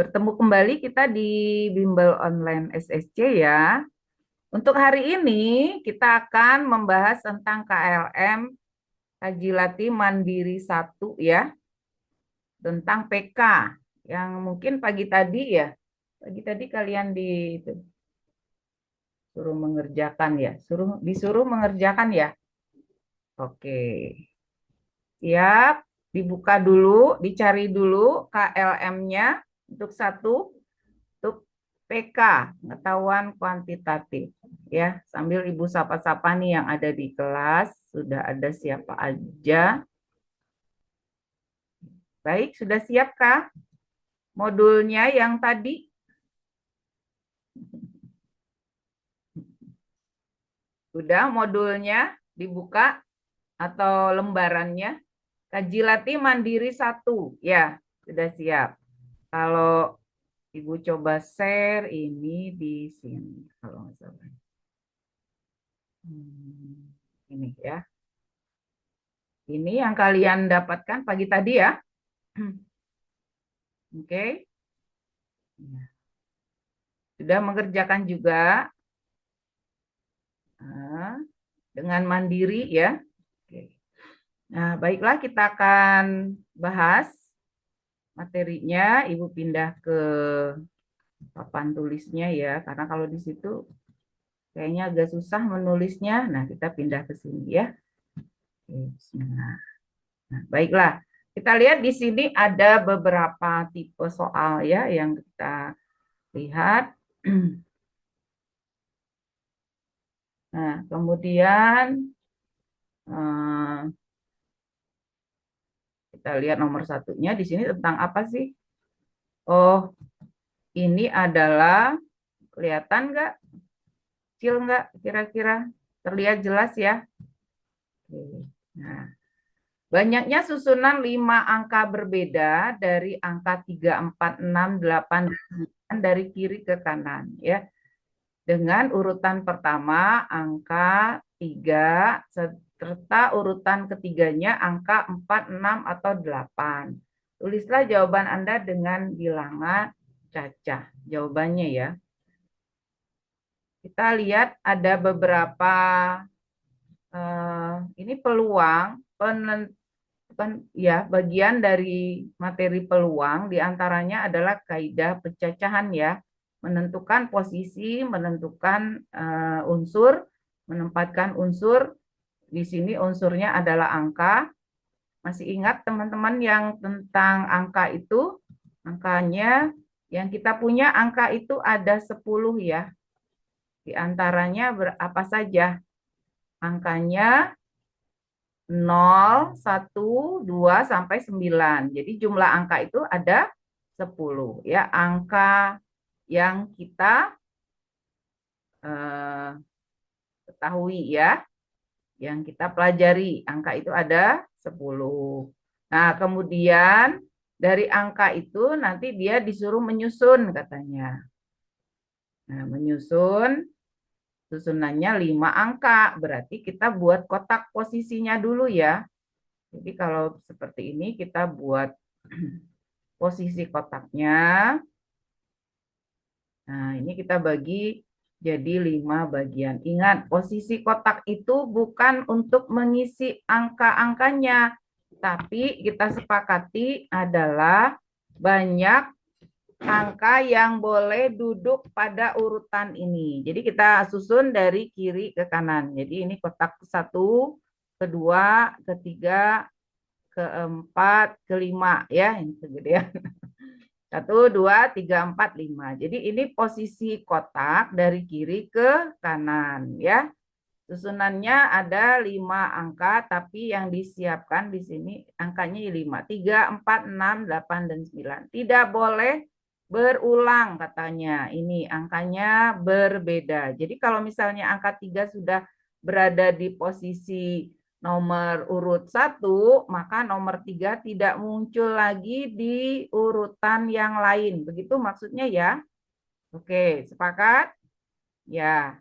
Bertemu kembali kita di Bimbel Online SSC ya. Untuk hari ini kita akan membahas tentang KLM Kaji Latih Mandiri 1 ya, tentang PK yang mungkin pagi tadi ya. Pagi tadi kalian suruh mengerjakan ya, disuruh mengerjakan ya. Oke. Siap, dibuka dulu, dicari dulu KLM-nya untuk untuk PK, pengetahuan kuantitatif. Ya, sambil Ibu sapa-sapa nih yang ada di kelas, sudah ada siapa aja. Baik, sudah siapkah modulnya yang tadi? Sudah modulnya dibuka atau lembarannya? Kaji latih mandiri 1, ya, sudah siap. Kalau Ibu coba share ini di sini, kalau nggak salah. Ini ya. Ini yang kalian dapatkan pagi tadi ya. Oke. Sudah mengerjakan juga dengan mandiri ya. Oke. Nah, baiklah kita akan bahas materinya. Ibu pindah ke papan tulisnya ya, karena kalau di situ kayaknya agak susah menulisnya. Nah, kita pindah ke sini ya. Nah, baiklah. Kita lihat di sini ada beberapa tipe soal ya yang kita lihat. Nah, kemudian kita lihat nomor satunya di sini tentang apa sih? Oh, ini adalah kelihatan nggak? Kecil nggak? Kira-kira terlihat jelas ya? Nah, banyaknya susunan 5 angka berbeda dari angka 3, 4, 6, 8, dan 9 dari kiri ke kanan ya. Dengan urutan pertama angka 3 serta urutan ketiganya angka 4, 6 atau 8. Tulislah jawaban Anda dengan bilangan cacah. Jawabannya ya. Kita lihat ada beberapa ini peluang ya, bagian dari materi peluang diantaranya adalah kaidah pencacahan ya, menentukan posisi, menentukan unsur, menempatkan unsur. Di sini unsurnya adalah angka. Masih ingat teman-teman yang tentang angka itu? Angkanya yang kita punya angka itu ada 10 ya. Di antaranya berapa saja? Angkanya 0, 1, 2, sampai 9. Jadi jumlah angka itu ada 10. Ya, angka yang kita ketahui ya, yang kita pelajari. Angka itu ada 10. Nah, kemudian dari angka itu nanti dia disuruh menyusun katanya. Nah, menyusun susunannya 5 angka. Berarti kita buat kotak posisinya dulu ya. Jadi kalau seperti ini kita buat posisi kotaknya. Nah, ini kita bagi jadi 5 bagian. Ingat, posisi kotak itu bukan untuk mengisi angka-angkanya, tapi kita sepakati adalah banyak angka yang boleh duduk pada urutan ini. Jadi kita susun dari kiri ke kanan. Jadi ini kotak 1, kedua, ketiga, keempat, kelima ya, ini kegedean. 1, 2, 3, 4, 5. Jadi ini posisi kotak dari kiri ke kanan ya. Susunannya ada 5 angka, tapi yang disiapkan di sini angkanya 5. 3, 4, 6, 8, dan 9. Tidak boleh berulang katanya. Ini angkanya berbeda. Jadi kalau misalnya angka 3 sudah berada di posisi nomor urut 1, maka nomor 3 tidak muncul lagi di urutan yang lain. Begitu maksudnya ya? Oke, sepakat? Ya.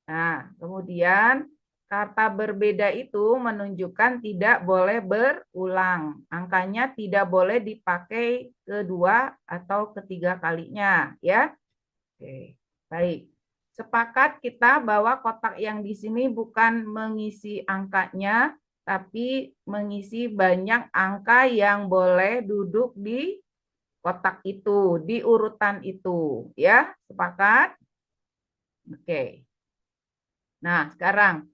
Nah, kemudian Kata berbeda itu menunjukkan tidak boleh berulang. Angkanya tidak boleh dipakai kedua atau ketiga kalinya, ya. Oke, baik. Sepakat kita bahwa kotak yang di sini bukan mengisi angkanya, tapi mengisi banyak angka yang boleh duduk di kotak itu, di urutan itu, ya. Sepakat? Oke. Nah, sekarang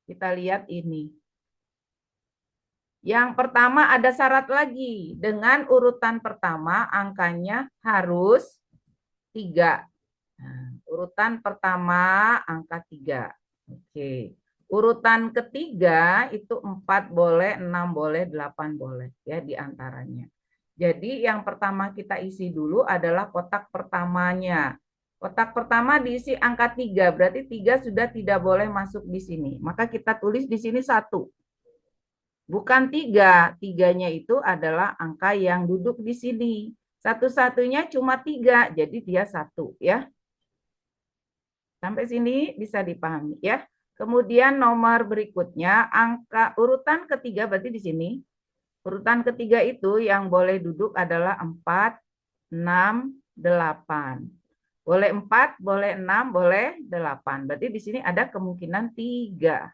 kita lihat ini. Yang pertama ada syarat lagi. Dengan urutan pertama angkanya harus 3. Nah, urutan pertama angka 3. Oke. Urutan ketiga itu 4 boleh, 6 boleh, 8 boleh. Ya, di antaranya. Jadi yang pertama kita isi dulu adalah kotak pertamanya. Kotak pertama diisi angka 3. Berarti 3 sudah tidak boleh masuk di sini. Maka kita tulis di sini 1. Bukan 3. 3-nya itu adalah angka yang duduk di sini. Satu-satunya cuma 3. Jadi dia 1. Ya. Sampai sini bisa dipahami ya. Kemudian nomor berikutnya angka urutan ketiga berarti di sini. Urutan ketiga itu yang boleh duduk adalah 4, 6, 8. Boleh 4, boleh 6, boleh 8. Berarti di sini ada kemungkinan 3.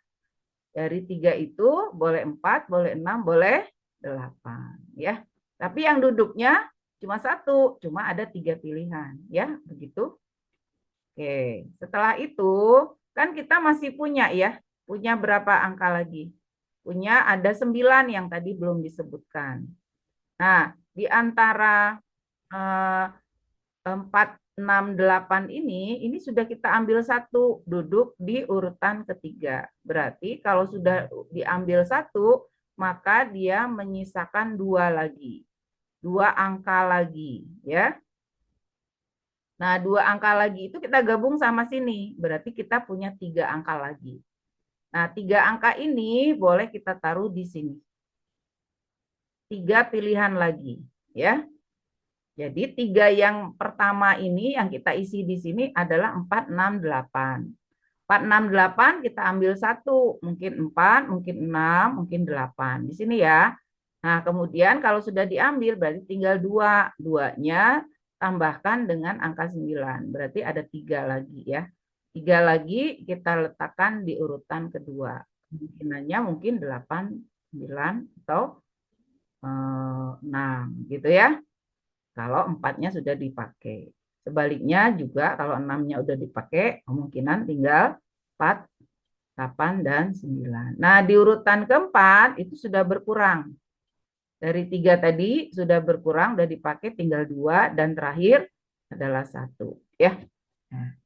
Dari 3 itu boleh 4, boleh 6, boleh 8. Ya. Tapi yang duduknya cuma 1, cuma ada 3 pilihan. Ya, begitu. Oke, setelah itu kan kita masih punya ya, punya berapa angka lagi? Punya ada 9 yang tadi belum disebutkan. Nah, di antara 4, 6, 8 ini sudah kita ambil 1, duduk di urutan ketiga. Berarti kalau sudah diambil 1, maka dia menyisakan 2 lagi. 2 angka lagi, ya. Nah, 2 angka lagi itu kita gabung sama sini. Berarti kita punya 3 angka lagi. Nah, 3 angka ini boleh kita taruh di sini. 3 pilihan lagi. Ya. Jadi 3 yang pertama ini yang kita isi di sini adalah 4, 6, 8. 4, 6, 8 kita ambil 1. Mungkin 4, mungkin 6, mungkin 8. Di sini ya. Nah, kemudian kalau sudah diambil berarti tinggal 2. 2-nya tambahkan dengan angka 9. Berarti ada 3 lagi ya. 3 lagi kita letakkan di urutan kedua. Kemungkinannya mungkin 8, 9, atau 6 gitu ya. Kalau 4-nya sudah dipakai. Sebaliknya juga kalau 6-nya udah dipakai, kemungkinan tinggal 4, 8, dan 9. Nah, di urutan keempat itu sudah berkurang. Dari 3 tadi sudah berkurang, sudah dipakai tinggal 2, dan terakhir adalah 1. Ya. Nah.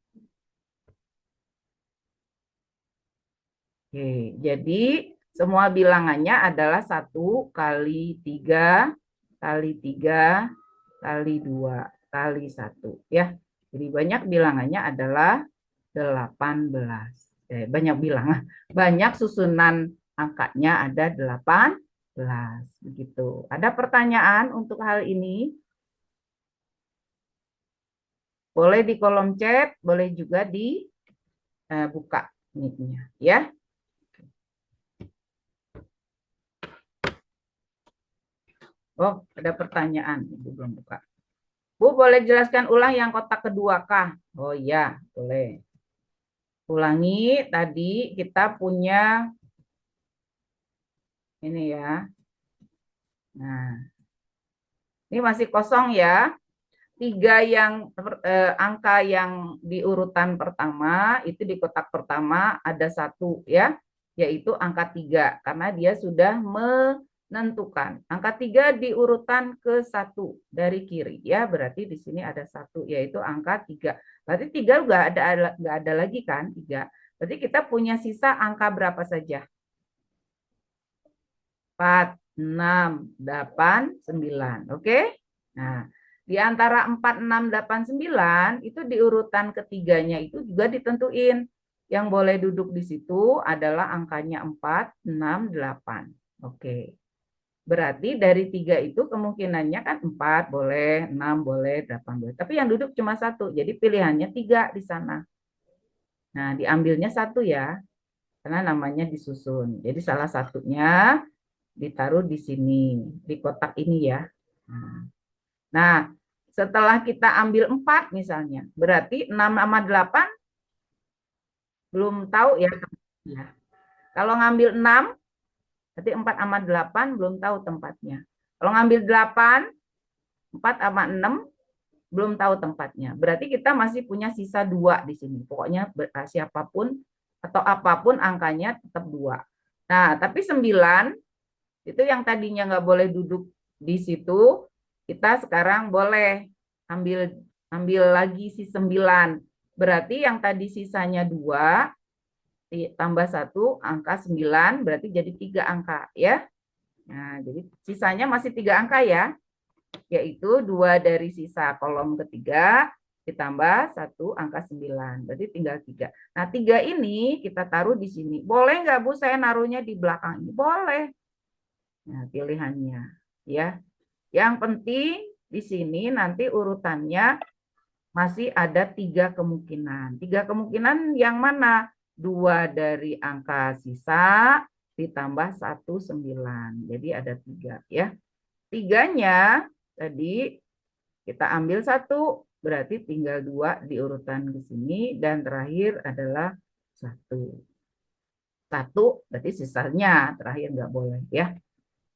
Oke, jadi semua bilangannya adalah 1 kali 3 kali 3 kali 2 kali 1. Ya. Jadi banyak bilangannya adalah 18. Banyak bilangan. Banyak susunan angkanya ada 18. Begitu. Ada pertanyaan untuk hal ini? Boleh di kolom chat, boleh juga dibuka mic-nya. Ya. Oh, ada pertanyaan. Ibu belum buka. Bu, boleh jelaskan ulang yang kotak kedua kah? Oh iya, boleh. Ulangi, tadi kita punya ini ya. Nah, ini masih kosong ya. 3 yang angka yang di urutan pertama, itu di kotak pertama ada 1 ya, yaitu angka 3. Karena dia sudah menentukan. Angka 3 di urutan ke-1 dari kiri ya, berarti di sini ada 1 yaitu angka 3. Berarti 3 nggak ada lagi kan 3. Berarti kita punya sisa angka berapa saja? 4, 6, 8, 9. Oke? Nah, di antara 4, 6, 8, 9 itu di urutan ketiganya itu juga ditentuin. Yang boleh duduk di situ adalah angkanya 4, 6, 8. Oke. Berarti dari 3 itu kemungkinannya kan 4 boleh, 6 boleh, 8 boleh. Tapi yang duduk cuma 1. Jadi pilihannya 3 di sana. Nah, diambilnya 1 ya. karena namanya disusun. Jadi salah satunya ditaruh di sini, di kotak ini ya. Nah, setelah kita ambil 4 misalnya, berarti 6 sama 8 belum tahu ya. Kalau ngambil 6, berarti 4 sama 8 belum tahu tempatnya. Kalau ngambil 8, 4 sama 6 belum tahu tempatnya. Berarti kita masih punya sisa 2 di sini. Pokoknya siapapun atau apapun angkanya tetap 2. Nah, tapi 9 itu yang tadinya nggak boleh duduk di situ, kita sekarang boleh ambil ambil lagi si 9. Berarti yang tadi sisanya 2 tambah 1 angka 9 berarti jadi 3 angka ya. Nah, jadi sisanya masih 3 angka ya, yaitu 2 dari sisa kolom ketiga ditambah 1 angka 9. Berarti tinggal 3. Nah, 3 ini kita taruh di sini. Boleh nggak Bu saya naruhnya di belakang ini? Boleh. Nah, pilihannya ya. Yang penting di sini nanti urutannya masih ada 3 kemungkinan. 3 kemungkinan yang mana? 2 dari angka sisa ditambah 1 9. Jadi ada 3 ya. 3-nya tadi kita ambil 1, berarti tinggal 2 di urutan di sini dan terakhir adalah 1. 1 berarti sisanya terakhir nggak boleh ya.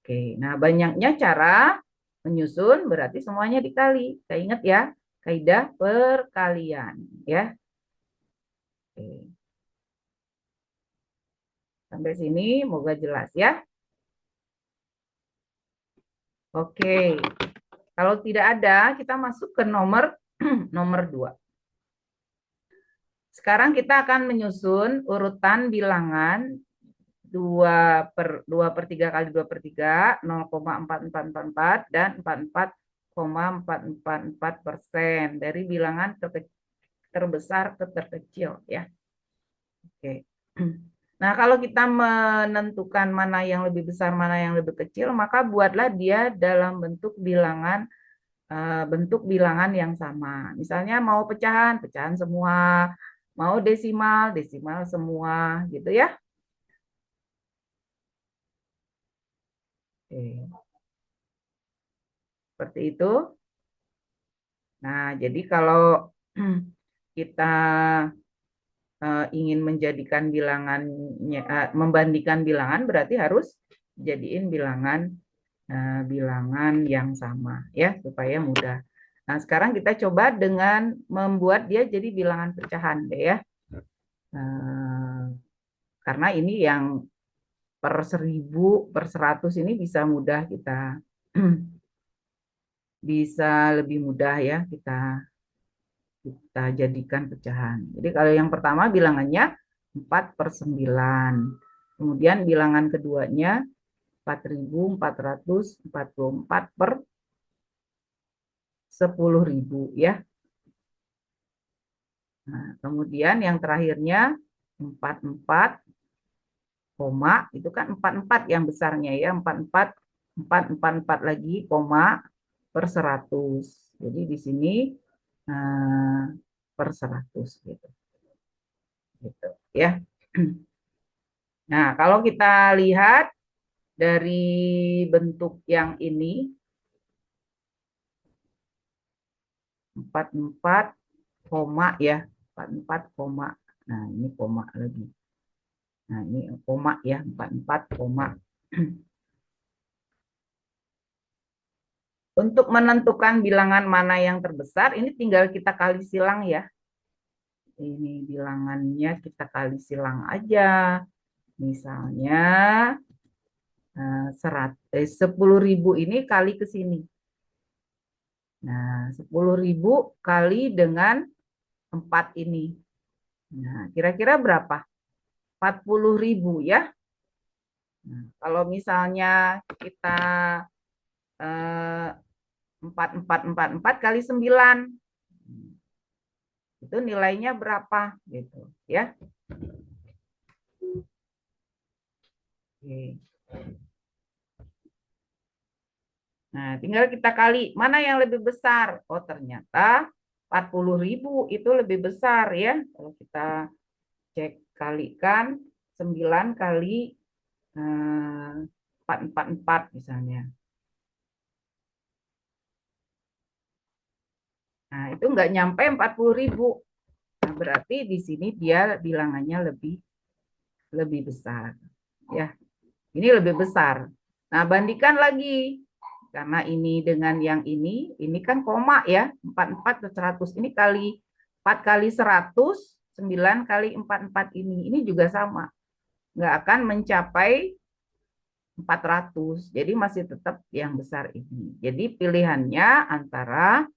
Oke, nah banyaknya cara menyusun berarti semuanya dikali. Kita ingat ya, kaidah perkalian ya. Oke. Sampai sini semoga jelas ya. Oke. Kalau tidak ada, kita masuk ke nomor nomor 2. Sekarang kita akan menyusun urutan bilangan 2/3 kali 2/3, 0,4444 dan 44,444% dari bilangan terbesar ke terkecil ya. Oke. Nah, kalau kita menentukan mana yang lebih besar, mana yang lebih kecil, maka buatlah dia dalam bentuk bilangan yang sama. Misalnya mau pecahan, pecahan semua, mau desimal, desimal semua, gitu ya. Oke. Seperti itu. Nah, jadi kalau kita ingin menjadikan bilangannya, membandingkan bilangan berarti harus jadiin bilangan yang sama ya supaya mudah. Nah, sekarang kita coba dengan membuat dia jadi bilangan pecahan deh ya. Karena ini yang per 1000, per 100 ini bisa mudah kita bisa lebih mudah ya kita jadikan pecahan. Jadi kalau yang pertama bilangannya 4/9. Kemudian bilangan keduanya 4.444 per 10.000 ya. Nah, kemudian yang terakhirnya 44 koma, itu kan 44 yang besarnya ya, 444 lagi koma per 100. Jadi di sini per 100 gitu. Gitu ya. Nah, kalau kita lihat dari bentuk yang ini 44 koma ya, 44 koma. Nah, ini koma lagi. Nah, ini koma ya, 44 koma. Untuk menentukan bilangan mana yang terbesar, ini tinggal kita kali silang ya. Ini bilangannya kita kali silang aja. Misalnya 10.000 ini kali ke sini. Nah, 10.000 kali dengan 4 ini. Nah, kira-kira berapa? 40.000 ya. Nah, kalau misalnya kita 4444 kali 9, itu nilainya berapa gitu ya. Oke. Nah, tinggal kita kali mana yang lebih besar. Oh, ternyata 40.000 itu lebih besar ya. Kalau kita cek kalikan 9 kali 444 misalnya. Nah, itu nggak nyampe 40.000. Nah, berarti di sini dia bilangannya lebih besar. Ya, ini lebih besar. Nah, bandingkan lagi. Karena ini dengan yang ini kan koma ya. 44 ke 100. Ini kali 4 kali 100, 9 kali 44 ini. Ini juga sama. Nggak akan mencapai 400. Jadi masih tetap yang besar ini. Jadi pilihannya antara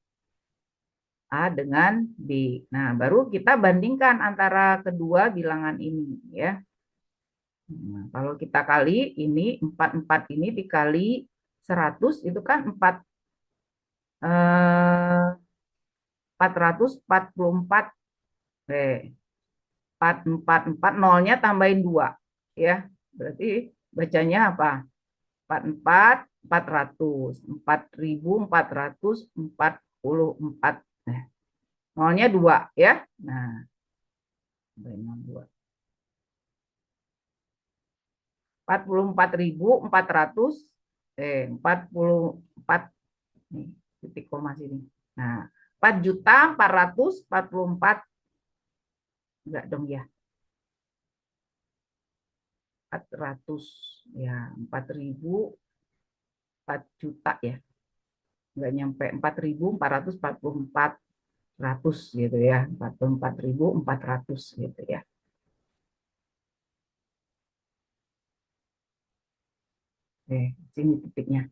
A dengan B. Nah, baru kita bandingkan antara kedua bilangan ini ya. Nah, kalau kita kali ini 44 ini dikali 100 itu kan 444. Eh, 444 nolnya tambahin 2 ya. Berarti bacanya apa? 44 400 4.444. Nah, nolnya 2 ya. Nah, tambahin 2. 44.400 44 nih, titik koma sini. Nah, 4.444 enggak dong ya. 400 ya, 4.000 4 juta ya. Enggak nyampe 4.444 ratus gitu ya. 44.400 gitu ya. Sini titiknya.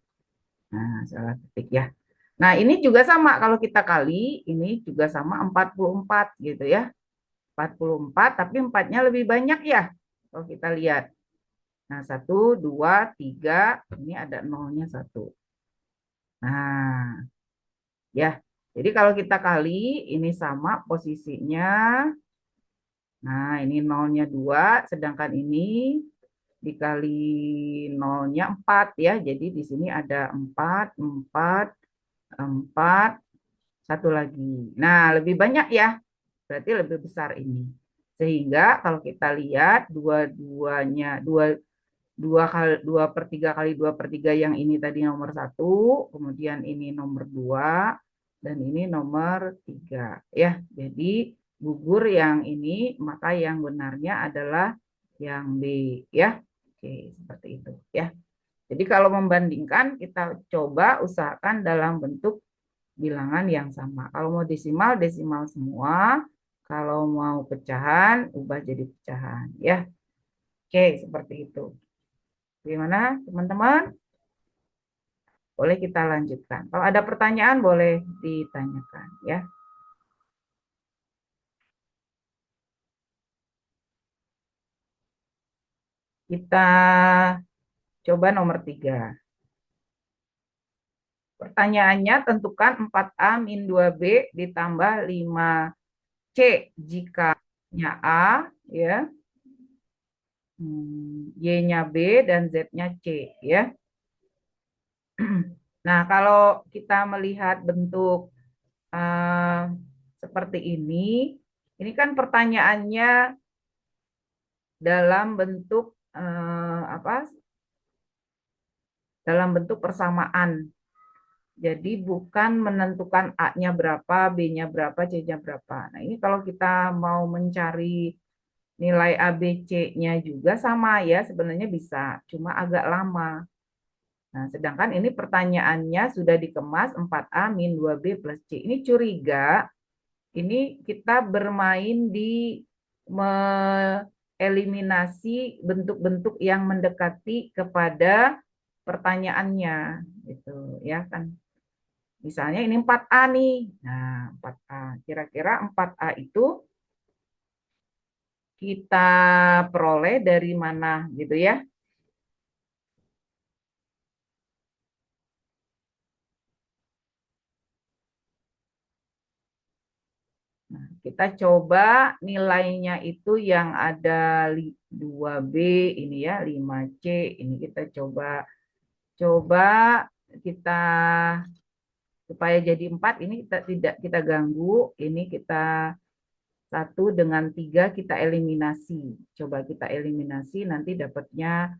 Nah, salah titik ya. Nah, ini juga sama kalau kita kali, ini juga sama 44 gitu ya. 44 tapi 4-nya lebih banyak ya. Kalau kita lihat. Nah, 1, 2, 3, ini ada nolnya 1. Nah, ya. Jadi kalau kita kali, ini sama posisinya. Nah, ini nolnya 2, sedangkan ini dikali nolnya 4 ya. Jadi di sini ada 4, 4, 4, satu lagi. Nah, lebih banyak ya. Berarti lebih besar ini. Sehingga kalau kita lihat dua-duanya, dua per tiga kali 2/3 yang ini tadi nomor 1, kemudian ini nomor 2, dan ini nomor 3 ya. Jadi gugur yang ini, maka yang benarnya adalah yang B ya. Oke, seperti itu ya. Jadi kalau membandingkan kita coba usahakan dalam bentuk bilangan yang sama. Kalau mau desimal, desimal semua. Kalau mau pecahan, ubah jadi pecahan ya. Oke, seperti itu. Gimana, teman-teman? Boleh kita lanjutkan. Kalau ada pertanyaan, boleh ditanyakan ya. Kita coba nomor 3. Pertanyaannya, tentukan 4A min 2B ditambah 5C jika Y-nya A, ya, Y-nya B, dan Z-nya C, ya. Nah, kalau kita melihat bentuk seperti ini kan pertanyaannya dalam bentuk apa? Dalam bentuk persamaan. Jadi bukan menentukan A-nya berapa, B-nya berapa, C-nya berapa. Nah, ini kalau kita mau mencari nilai A, B, C-nya juga sama ya, sebenarnya bisa, cuma agak lama. Nah, sedangkan ini pertanyaannya sudah dikemas 4A min 2B plus C. Ini curiga, ini kita bermain di eliminasi bentuk-bentuk yang mendekati kepada pertanyaannya gitu ya kan. Misalnya ini 4A nih. Nah, 4A. Kira-kira 4A itu kita peroleh dari mana gitu ya. Nah, kita coba nilainya itu yang ada 2B ini ya, 5C ini kita coba kita supaya jadi 4 ini kita tidak kita ganggu, ini kita 1 dengan 3 kita eliminasi. Coba kita eliminasi, nanti dapatnya.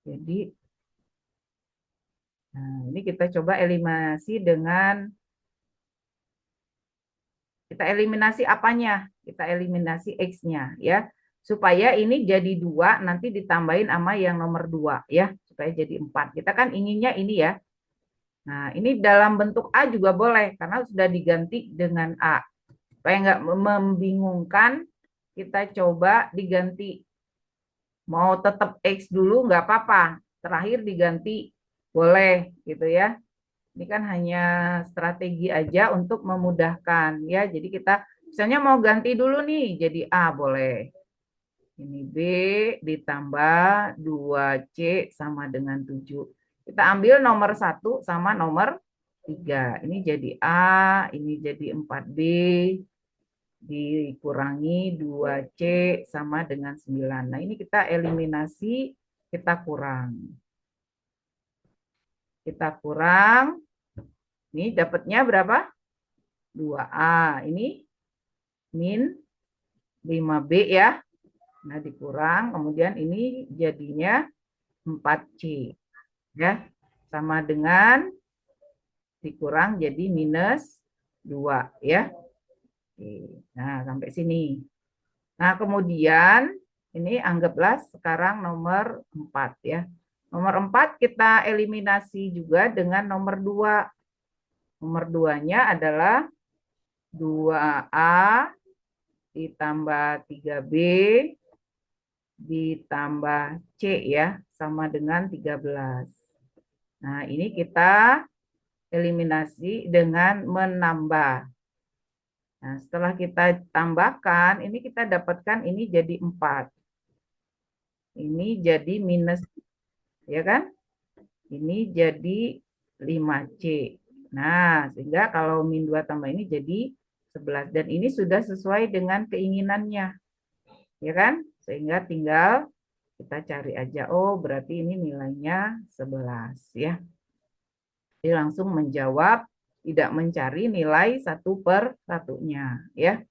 Jadi, nah, ini kita coba eliminasi dengan, kita eliminasi apanya? Kita eliminasi X-nya ya. Supaya ini jadi 2, nanti ditambahin sama yang nomor 2 ya. Supaya jadi 4. Kita kan inginnya ini ya. Nah, ini dalam bentuk A juga boleh, karena sudah diganti dengan A. Supaya nggak membingungkan, kita coba diganti. Mau tetap X dulu nggak apa-apa. Terakhir diganti boleh gitu ya. Ini kan hanya strategi aja untuk memudahkan ya. Jadi kita misalnya mau ganti dulu nih jadi A boleh. Ini B ditambah 2C sama dengan 7. Kita ambil nomor 1 sama nomor 3. Ini jadi A, ini jadi 4B, dikurangi 2C sama dengan 9. Nah ini kita eliminasi, kita kurang. Kita kurang, ini dapatnya berapa? 2A. Ini min 5B ya. Nah dikurang, kemudian ini jadinya 4C. Ya, sama dengan dikurang jadi minus 2 ya. Oke. Nah, sampai sini. Nah, kemudian ini anggaplah sekarang nomor 4 ya. Nomor 4 kita eliminasi juga dengan nomor 2. Nomor 2-nya adalah 2A ditambah 3B ditambah C ya, sama dengan 13. Nah, ini kita eliminasi dengan menambah. Nah, setelah kita tambahkan, ini kita dapatkan ini jadi 4. Ini jadi minus, ya kan? Ini jadi 5C. Nah, sehingga kalau min 2 tambah ini jadi 11. Dan ini sudah sesuai dengan keinginannya. Ya kan? Sehingga tinggal kita cari aja. Oh, berarti ini nilainya 11. Ya. Jadi langsung menjawab, tidak mencari nilai 1/1-nya. Ya.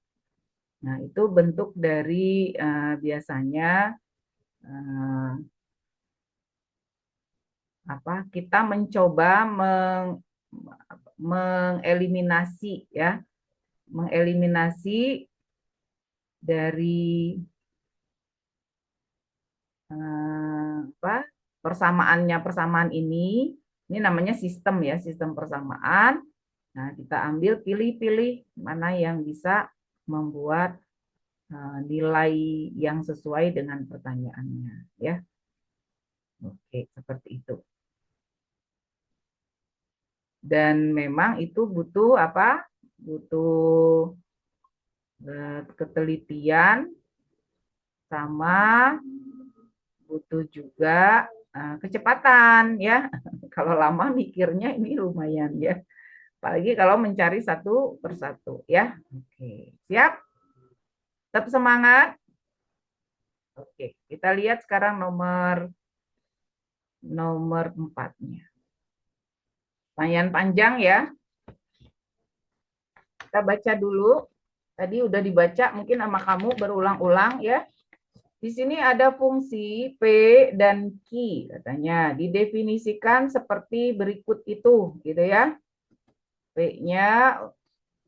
Nah, itu bentuk dari biasanya kita mencoba mengeliminasi ya, mengeliminasi dari persamaan ini namanya sistem ya, sistem persamaan. Nah, kita ambil pilih-pilih mana yang bisa membuat nilai yang sesuai dengan pertanyaannya ya. Oke, seperti itu. Dan memang itu butuh apa? Butuh ketelitian sama butuh juga kecepatan ya. Kalau lama mikirnya ini lumayan ya. Apalagi kalau mencari satu persatu ya. Oke, siap? Tetap semangat. Oke, kita lihat sekarang nomor 4-nya. Pertanyaan panjang ya. Kita baca dulu. Tadi udah dibaca mungkin sama kamu berulang-ulang ya. Di sini ada fungsi P dan Q katanya. Didefinisikan seperti berikut itu gitu ya. P-nya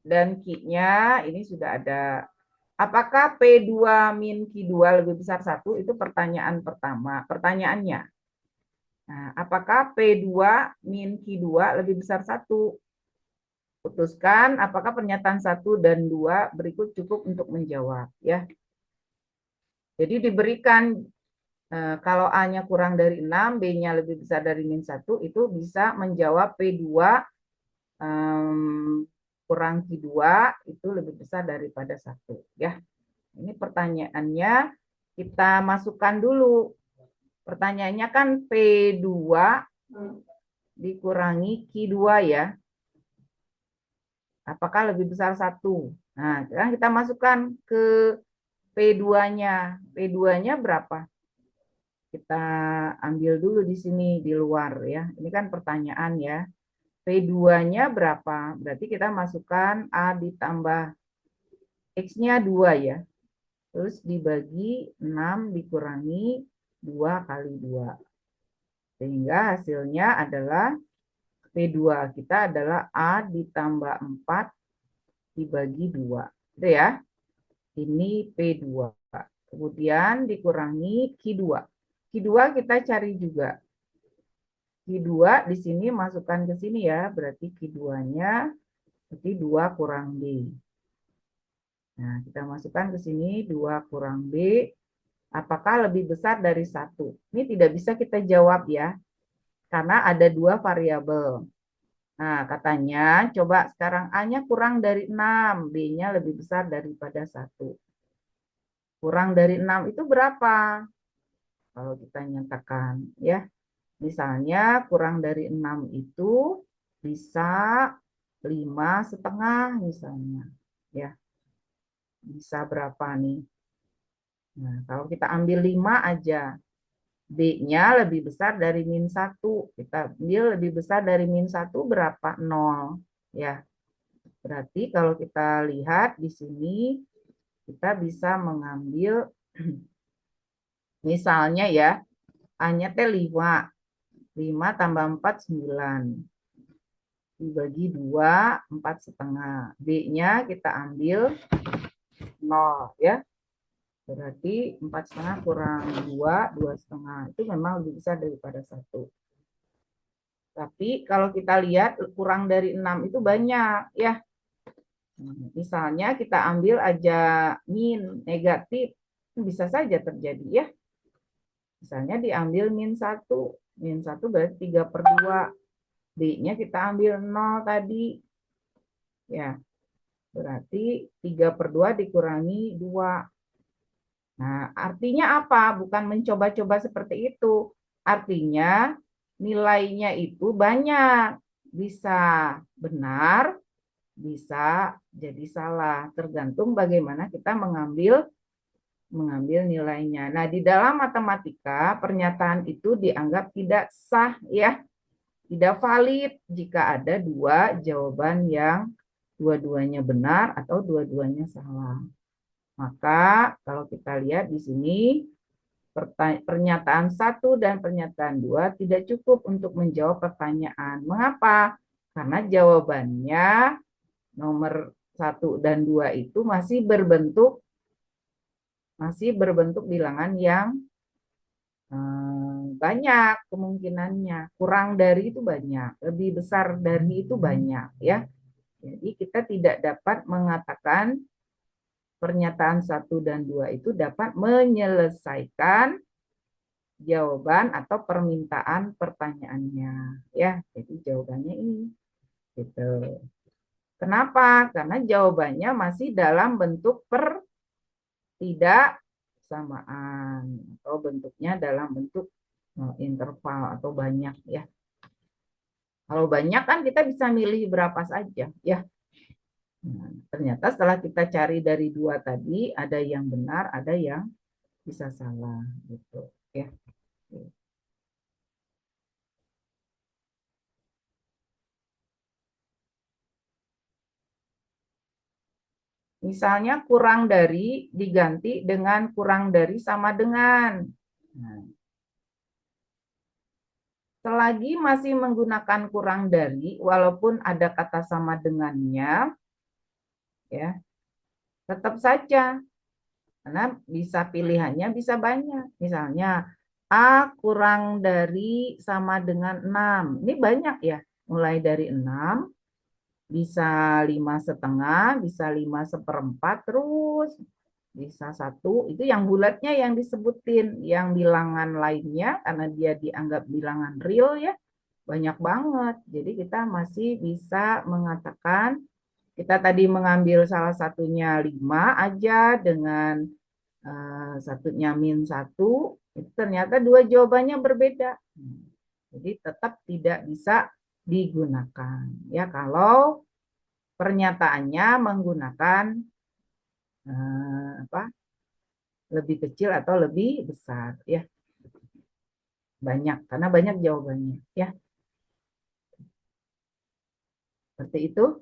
dan Q-nya ini sudah ada. Apakah P2 min Q2 lebih besar 1? Itu pertanyaan pertama. Pertanyaannya. Nah, apakah P2 min Q2 lebih besar 1? Putuskan apakah pernyataan 1 dan 2 berikut cukup untuk menjawab. Ya. Jadi diberikan kalau A-nya kurang dari 6, B-nya lebih besar dari min 1, itu bisa menjawab P2 kurang Q2 itu lebih besar daripada 1. Ya. Ini pertanyaannya kita masukkan dulu. Pertanyaannya kan P2 dikurangi Q2 ya. Apakah lebih besar 1? Nah, sekarang kita masukkan ke P2-nya. P2-nya berapa? Kita ambil dulu di sini di luar ya. Ini kan pertanyaan ya. P2-nya berapa? Berarti kita masukkan A ditambah X-nya 2 ya. Terus dibagi 6 dikurangi 2 kali 2. Sehingga hasilnya adalah P2 kita adalah A ditambah 4 dibagi 2. Itu ya. Ini P2. Kemudian dikurangi Q2. Q2 kita cari juga. Q2 di sini masukkan ke sini ya. Berarti Q2-nya berarti 2 kurang B. Nah, kita masukkan ke sini 2 kurang B. Apakah lebih besar dari 1? Ini tidak bisa kita jawab ya. Karena ada 2 variabel. Nah, katanya coba sekarang A-nya kurang dari 6, B-nya lebih besar daripada 1. Kurang dari 6 itu berapa? Kalau kita nyatakan ya. Misalnya kurang dari 6 itu bisa 5,5 misalnya. Ya, bisa berapa nih? Nah, kalau kita ambil 5 aja, B-nya lebih besar dari min 1. Kita ambil lebih besar dari min 1 berapa? 0. Ya, berarti kalau kita lihat di sini, kita bisa mengambil, misalnya ya, A-nya teh 5. 5 tambah 4, 9. Dibagi 2, 4,5. B-nya kita ambil 0 ya. Berarti 4,5 kurang 2, 2,5. Itu memang lebih besar daripada 1. Tapi kalau kita lihat kurang dari 6 itu banyak ya. Misalnya kita ambil aja min negatif, bisa saja terjadi ya. Misalnya diambil min 1. Min 1 berarti 3/2. B-nya kita ambil 0 tadi. Ya, berarti 3/2 dikurangi 2. Nah, artinya apa? Bukan mencoba-coba seperti itu. Artinya nilainya itu banyak. Bisa benar, bisa jadi salah. Tergantung bagaimana kita mengambil nilainya. Nah, di dalam matematika, pernyataan itu dianggap tidak sah ya. Tidak valid jika ada dua jawaban yang dua-duanya benar atau dua-duanya salah. Maka kalau kita lihat di sini pernyataan 1 dan pernyataan 2 tidak cukup untuk menjawab pertanyaan. Mengapa? Karena jawabannya nomor 1 dan 2 itu masih berbentuk bilangan yang banyak kemungkinannya. Kurang dari itu banyak, lebih besar dari itu banyak ya. Jadi kita tidak dapat mengatakan pernyataan 1 dan 2 itu dapat menyelesaikan jawaban atau permintaan pertanyaannya ya. Jadi jawabannya ini gitu. Kenapa? Karena jawabannya masih dalam bentuk pertidaksamaan atau bentuknya dalam bentuk interval atau banyak ya. Kalau banyak kan kita bisa milih berapa saja ya. Nah, ternyata setelah kita cari dari 2 tadi ada yang benar, ada yang bisa salah gitu ya. Misalnya kurang dari diganti dengan kurang dari sama dengan. Nah, selagi masih menggunakan kurang dari, walaupun ada kata sama dengannya, ya tetap saja. Karena bisa pilihannya bisa banyak. Misalnya, A kurang dari sama dengan 6. Ini banyak ya. Mulai dari 6, bisa 5,5, bisa 5/4, terus bisa 1. Itu yang bulatnya yang disebutin. Yang bilangan lainnya, karena dia dianggap bilangan real ya, banyak banget. Jadi kita masih bisa mengatakan, kita tadi mengambil salah satunya 5 aja dengan satunya min 1, itu ternyata dua jawabannya berbeda. Jadi tetap tidak bisa digunakan ya kalau pernyataannya menggunakan apa, lebih kecil atau lebih besar ya. Banyak, karena banyak jawabannya ya. Seperti itu.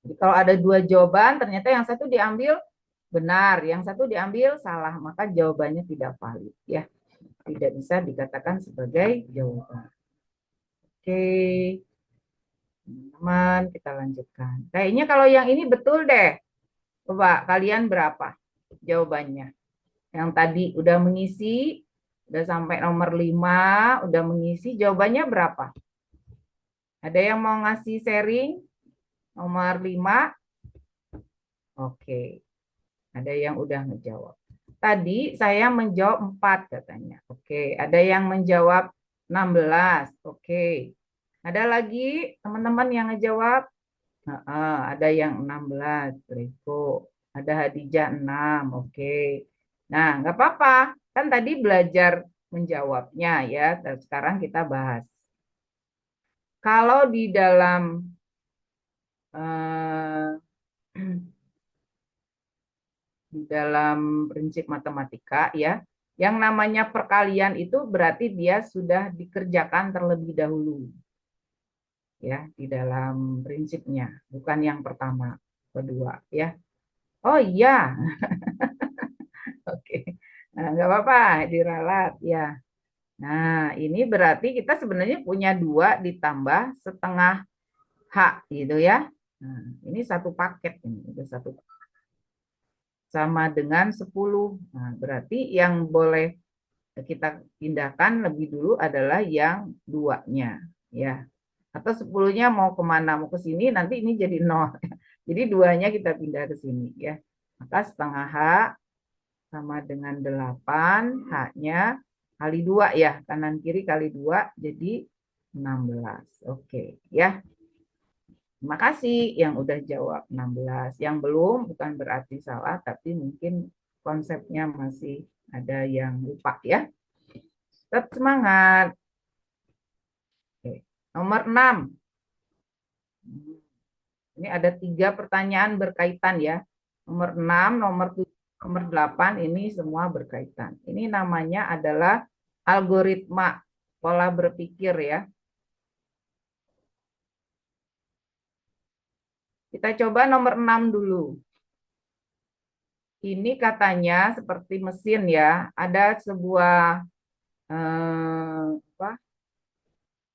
Jadi kalau ada dua jawaban, ternyata yang satu diambil benar, yang satu diambil salah, maka jawabannya tidak valid, ya. Tidak bisa dikatakan sebagai jawaban. Oke, teman-teman, kita lanjutkan. Kayaknya kalau yang ini betul deh. Coba kalian berapa jawabannya? Yang tadi udah mengisi, udah sampai nomor 5, udah mengisi, jawabannya berapa? Ada yang mau ngasih sharing? Nomor 5? Oke. Ada yang udah ngejawab. Tadi saya menjawab 4 katanya. Oke, ada yang menjawab 16. Oke. Ada lagi teman-teman yang ngejawab? Ada yang 16. Riko. Ada Hadijah 6. Oke. Nah, nggak apa-apa. Kan tadi belajar menjawabnya ya. Sekarang kita bahas. Kalau di dalam eh, di dalam prinsip matematika ya, yang namanya perkalian itu berarti dia sudah dikerjakan terlebih dahulu ya di dalam prinsipnya, bukan yang pertama, kedua ya. Oh iya, oke. Nah, nggak apa-apa diralat ya. Nah, ini berarti kita sebenarnya punya 2 ditambah setengah H gitu ya. Nah, ini satu paket ini, udah satu sama dengan 10. Nah, berarti yang boleh kita pindahkan lebih dulu adalah yang 2-nya ya. Atau 10-nya mau kemana? Mau ke sini, nanti ini jadi 0. Jadi 2-nya kita pindah ke sini ya. Maka setengah H sama dengan 8, H-nya kali 2 ya. Kanan kiri kali 2 jadi 16. Oke ya. Terima kasih yang udah jawab 16. Yang belum bukan berarti salah, tapi mungkin konsepnya masih ada yang lupa ya. Tetap semangat. Oke. Nomor 6. Ini ada 3 pertanyaan berkaitan ya. Nomor 6, nomor 7, nomor 8 ini semua berkaitan. Ini namanya adalah algoritma pola berpikir ya. Kita coba nomor 6 dulu. Ini katanya seperti mesin ya. Ada sebuah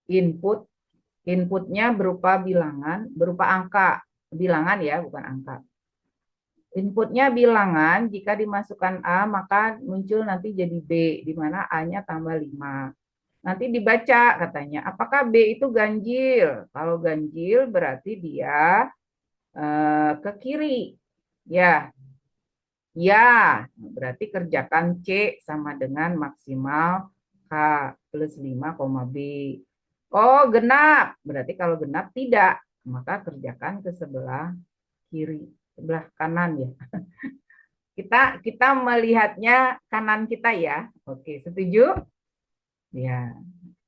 input. Inputnya berupa bilangan, berupa angka. Bilangan ya, bukan angka. Inputnya bilangan, jika dimasukkan A, maka muncul nanti jadi B, di mana A-nya tambah 5. Nanti dibaca katanya, apakah B itu ganjil? Kalau ganjil berarti dia ke kiri. Ya, ya, berarti kerjakan C sama dengan maksimal K plus 5, B. Oh, genap. Berarti kalau genap tidak, maka kerjakan ke sebelah kiri, sebelah kanan ya. Kita melihatnya kanan kita ya. Oke, setuju? Ya,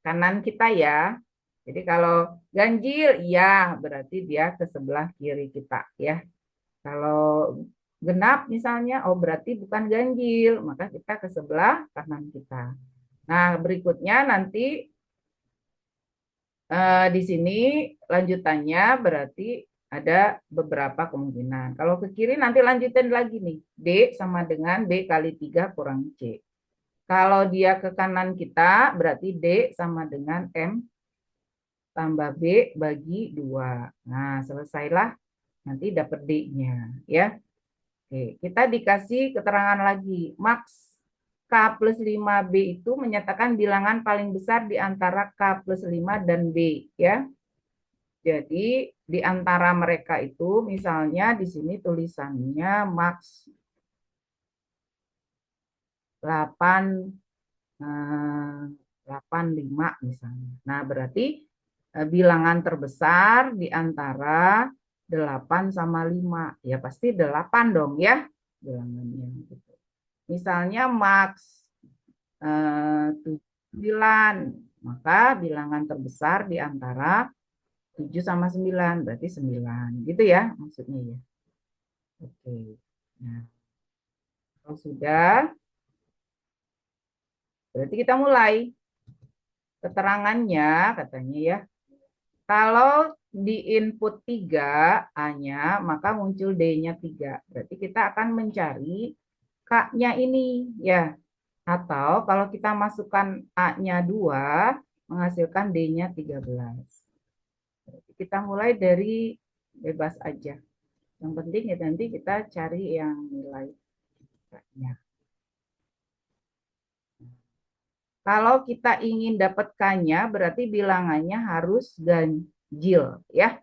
kanan kita ya. Jadi kalau ganjil, ya berarti dia ke sebelah kiri kita ya. Kalau genap misalnya, oh berarti bukan ganjil, maka kita ke sebelah kanan kita. Nah, berikutnya nanti di sini lanjutannya berarti ada beberapa kemungkinan. Kalau ke kiri nanti lanjutin lagi nih. D sama dengan B kali 3 kurang C. Kalau dia ke kanan kita berarti D sama dengan M tambah B bagi 2. Nah, selesailah. Nanti dapat D-nya. Ya. Oke, kita dikasih keterangan lagi. Max K plus 5B itu menyatakan bilangan paling besar di antara K plus 5 dan B. Ya. Jadi di antara mereka itu misalnya di sini tulisannya max 8 85 misalnya. Nah, berarti bilangan terbesar di antara 8 sama 5. Ya pasti 8 dong ya bilangannya gitu. Misalnya max 9, maka bilangan terbesar di antara 7 sama 9 berarti 9 gitu ya maksudnya ya. Oke. Nah, kalau sudah berarti kita mulai keterangannya katanya ya. Kalau di input 3 A-nya, maka muncul D-nya 3. Berarti kita akan mencari K-nya ini ya. Atau kalau kita masukkan A-nya 2, menghasilkan D-nya 13. Berarti kita mulai dari bebas aja. Yang penting ya nanti kita cari yang nilai K-nya. Kalau kita ingin dapat K-nya, berarti bilangannya harus ganjil ya.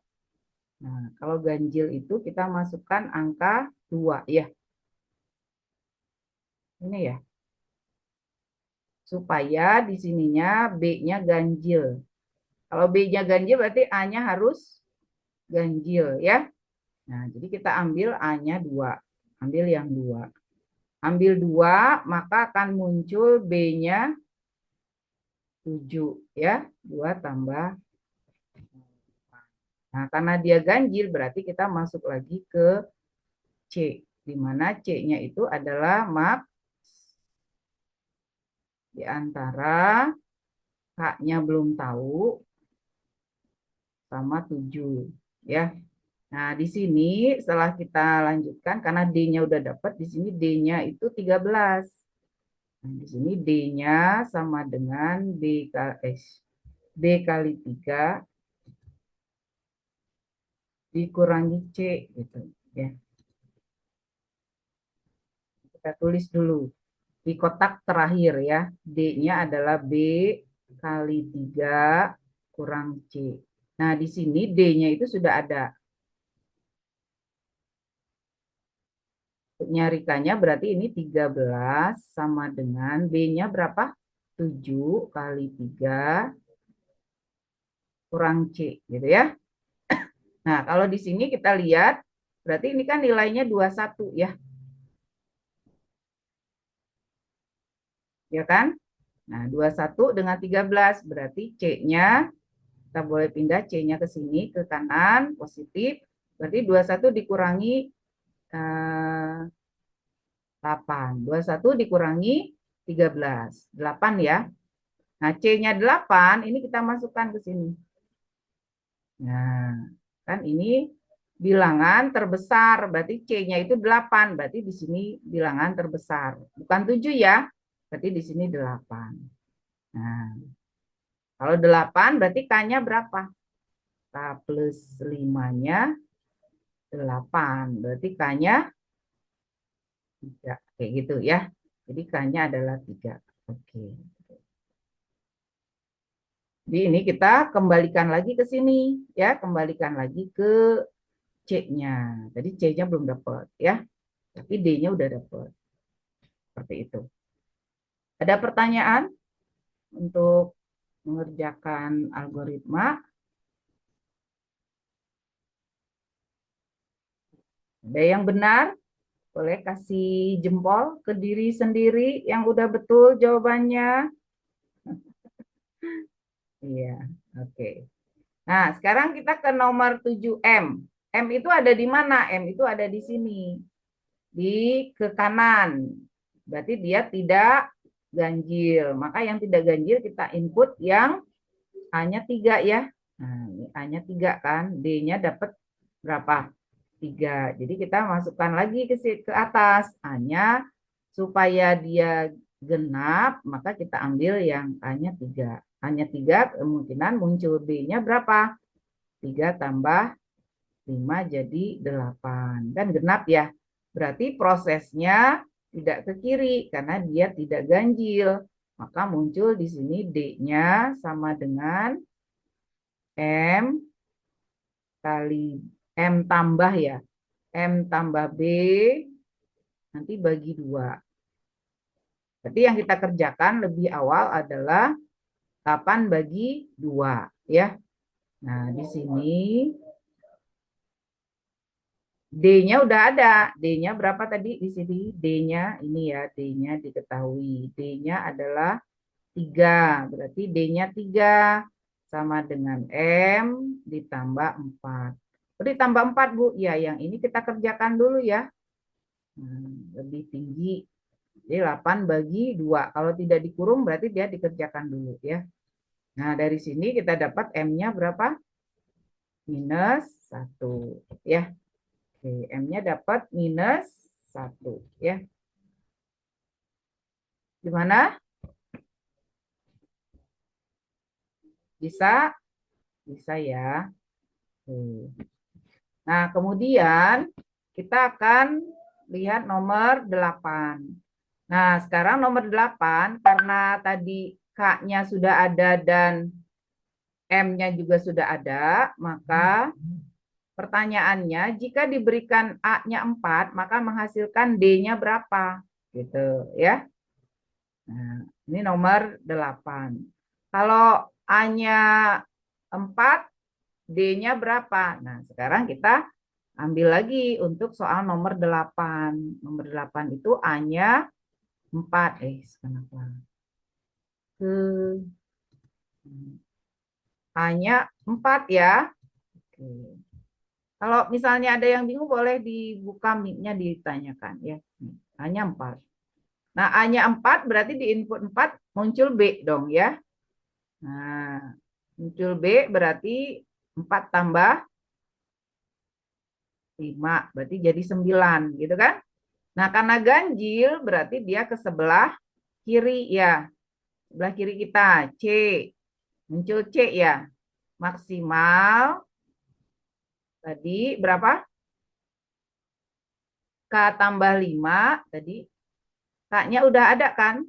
Nah, kalau ganjil itu kita masukkan angka 2 ya. Ini ya. Supaya di sininya B-nya ganjil. Kalau B-nya ganjil berarti A-nya harus ganjil ya. Nah, jadi kita ambil A-nya 2. Ambil yang 2. Ambil 2, maka akan muncul B-nya 7 ya. 2 tambah. Nah, karena dia ganjil berarti kita masuk lagi ke C, di mana C-nya itu adalah maks di antara K-nya belum tahu sama 7 ya. Nah, di sini setelah kita lanjutkan karena D-nya udah dapat, di sini D-nya itu 13. Nah, di sini D-nya sama dengan B kali 3 dikurangi C gitu ya. Kita tulis dulu di kotak terakhir ya. D-nya adalah B kali 3 kurang C. Nah, di sini D-nya itu sudah ada. Nyarikannya berarti ini 13 sama dengan B-nya berapa? 7 kali 3 kurang C gitu ya. Nah, kalau di sini kita lihat berarti ini kan nilainya 21 ya. Ya kan? Nah, 21 dengan 13 berarti C-nya kita boleh pindah C-nya ke sini ke kanan positif. Berarti 21 dikurangi 8. 21 dikurangi 13. 8 ya. Nah, C-nya 8 ini kita masukkan ke sini. Nah, kan ini bilangan terbesar, berarti C-nya itu 8, berarti di sini bilangan terbesar. Bukan 7 ya, berarti di sini 8. Nah, kalau 8 berarti K-nya berapa? K plus 5-nya 8, berarti K-nya 3. Kayak gitu ya. Jadi K-nya adalah 3. Oke. Jadi ini kita kembalikan lagi ke sini ya, kembalikan lagi ke C-nya. Tadi C-nya belum dapat ya, tapi D-nya udah dapat. Seperti itu. Ada pertanyaan untuk mengerjakan algoritma? Ada yang benar? Boleh kasih jempol ke diri sendiri yang udah betul jawabannya. Iya, oke. Nah, sekarang kita ke nomor 7M. M itu ada di mana? M itu ada di sini. Di ke kanan. Berarti dia tidak ganjil. Maka yang tidak ganjil kita input yang A-nya 3 ya. Nah, ini A-nya 3 kan. D-nya dapat berapa? 3. Jadi kita masukkan lagi ke atas. A-nya supaya dia genap, maka kita ambil yang A-nya 3. A-nya 3 kemungkinan muncul B-nya berapa? 3 tambah 5 jadi 8. Kan genap ya. Berarti prosesnya tidak ke kiri karena dia tidak ganjil. Maka muncul di sini D-nya sama dengan M kali M tambah ya. M tambah B nanti bagi 2. Berarti yang kita kerjakan lebih awal adalah 8 bagi 2 ya. Nah, di sini D-nya udah ada. D-nya berapa tadi di sini? D-nya ini ya, D-nya diketahui. D-nya adalah 3. Berarti D-nya 3 sama dengan M ditambah 4. Ditambah 4, Bu. Ya, yang ini kita kerjakan dulu ya. Lebih tinggi. Jadi 8 bagi 2. Kalau tidak dikurung berarti dia dikerjakan dulu ya. Nah, dari sini kita dapat M-nya berapa? minus 1 ya. Oke, M-nya dapat minus 1 ya. Gimana? Bisa? Bisa ya. Oke. Nah, kemudian kita akan lihat nomor 8. Nah, sekarang nomor 8 karena tadi K-nya sudah ada dan M-nya juga sudah ada, maka pertanyaannya jika diberikan A-nya 4, maka menghasilkan D-nya berapa? Gitu ya. Nah, ini nomor 8. Kalau A-nya 4, D-nya berapa? Nah, sekarang kita ambil lagi untuk soal nomor 8. Nomor 8 itu A-nya 4. Kenapa? A-nya 4 ya. Oke. Kalau misalnya ada yang bingung boleh dibuka mic-nya ditanyakan ya. A-nya 4. Nah, A-nya 4 berarti di input 4 muncul B dong ya. Nah, muncul B berarti 4 tambah 5 berarti jadi 9 gitu kan. Nah, karena ganjil berarti dia ke sebelah kiri ya. Sebelah kiri kita C. Muncul C ya. Maksimal tadi berapa? K tambah 5 tadi. K-nya udah ada kan?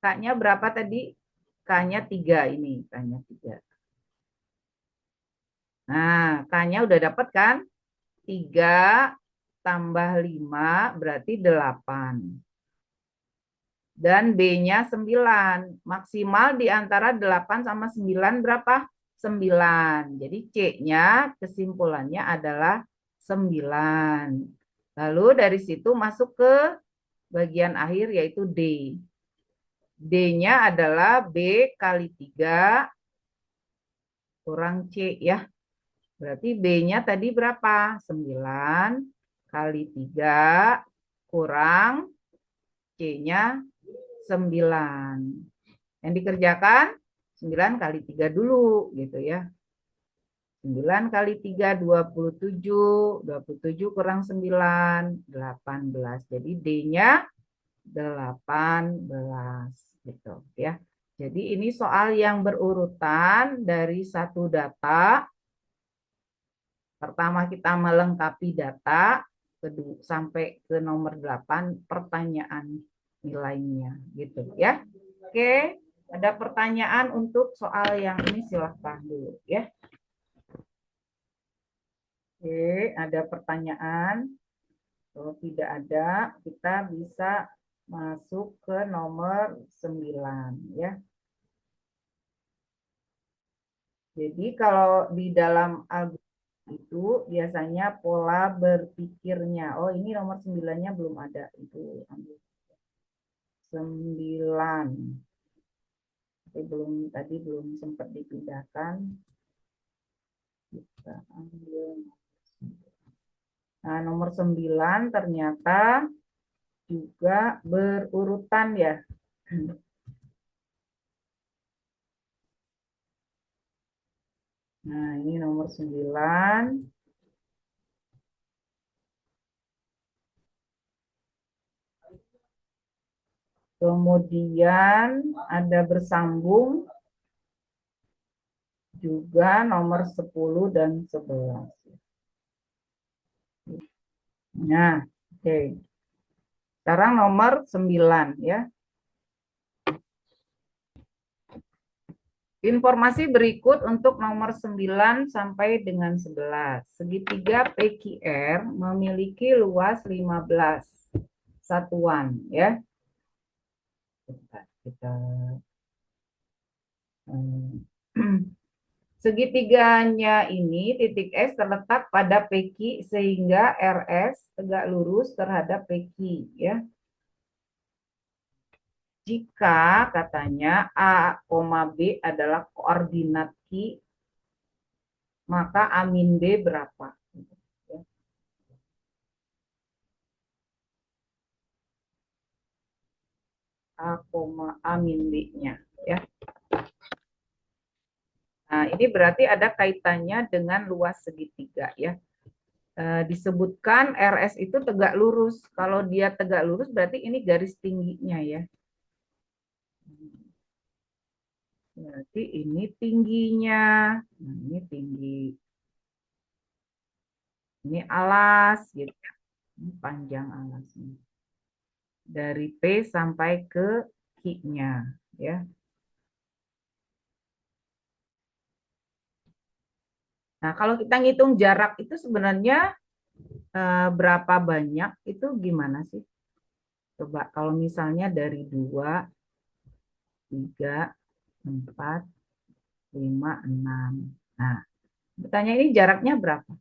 K-nya berapa tadi? K-nya 3 ini. K-nya 3. Nah, K-nya udah dapat kan? 3 tambah 5 berarti 8. Dan B-nya 9. Maksimal di antara 8 sama 9 berapa? 9. Jadi C-nya kesimpulannya adalah 9. Lalu dari situ masuk ke bagian akhir yaitu D. D-nya adalah B kali 3 kurang C ya. Berarti B-nya tadi berapa? 9 kali 3 kurang C-nya 9. Yang dikerjakan 9 kali 3 dulu gitu ya. 9 kali 3 27. 27 kurang 9 18. Jadi D-nya 18 gitu ya. Jadi ini soal yang berurutan dari satu data. Pertama kita melengkapi data, kedua sampai ke nomor 8 pertanyaan nilainya gitu ya. Oke, ada pertanyaan untuk soal yang ini silahkan dulu ya. Oke, ada pertanyaan? Kalau tidak ada, kita bisa masuk ke nomor 9 ya. Jadi kalau di dalam algoritma itu biasanya pola berpikirnya. Oh, ini nomor 9-nya belum ada. Itu ambil 9. Tapi tadi belum sempat dipindahkan. Kita ambil. Nah, nomor 9 ternyata juga berurutan ya. Nah, ini nomor 9. Kemudian ada bersambung juga nomor 10 dan 11. Nah, oke. Sekarang nomor 9 ya. Informasi berikut untuk nomor 9 sampai dengan 11. Segitiga PQR memiliki luas 15 satuan ya. Kita segitiganya ini titik S terletak pada PQ sehingga RS tegak lurus terhadap PQ ya. Jika katanya A, B adalah koordinat Q, maka A min B berapa? A, A min B-nya ya. Nah, ini berarti ada kaitannya dengan luas segitiga ya. Disebutkan RS itu tegak lurus. Kalau dia tegak lurus berarti ini garis tingginya ya. Berarti ini tingginya. Nah, ini tinggi. Ini alas gitu. Ini panjang alasnya. Dari P sampai ke Q-nya ya. Nah, kalau kita ngitung jarak itu sebenarnya berapa banyak itu gimana sih? Coba kalau misalnya dari 2, 3, 4, 5, 6. Nah, bertanya ini jaraknya berapa?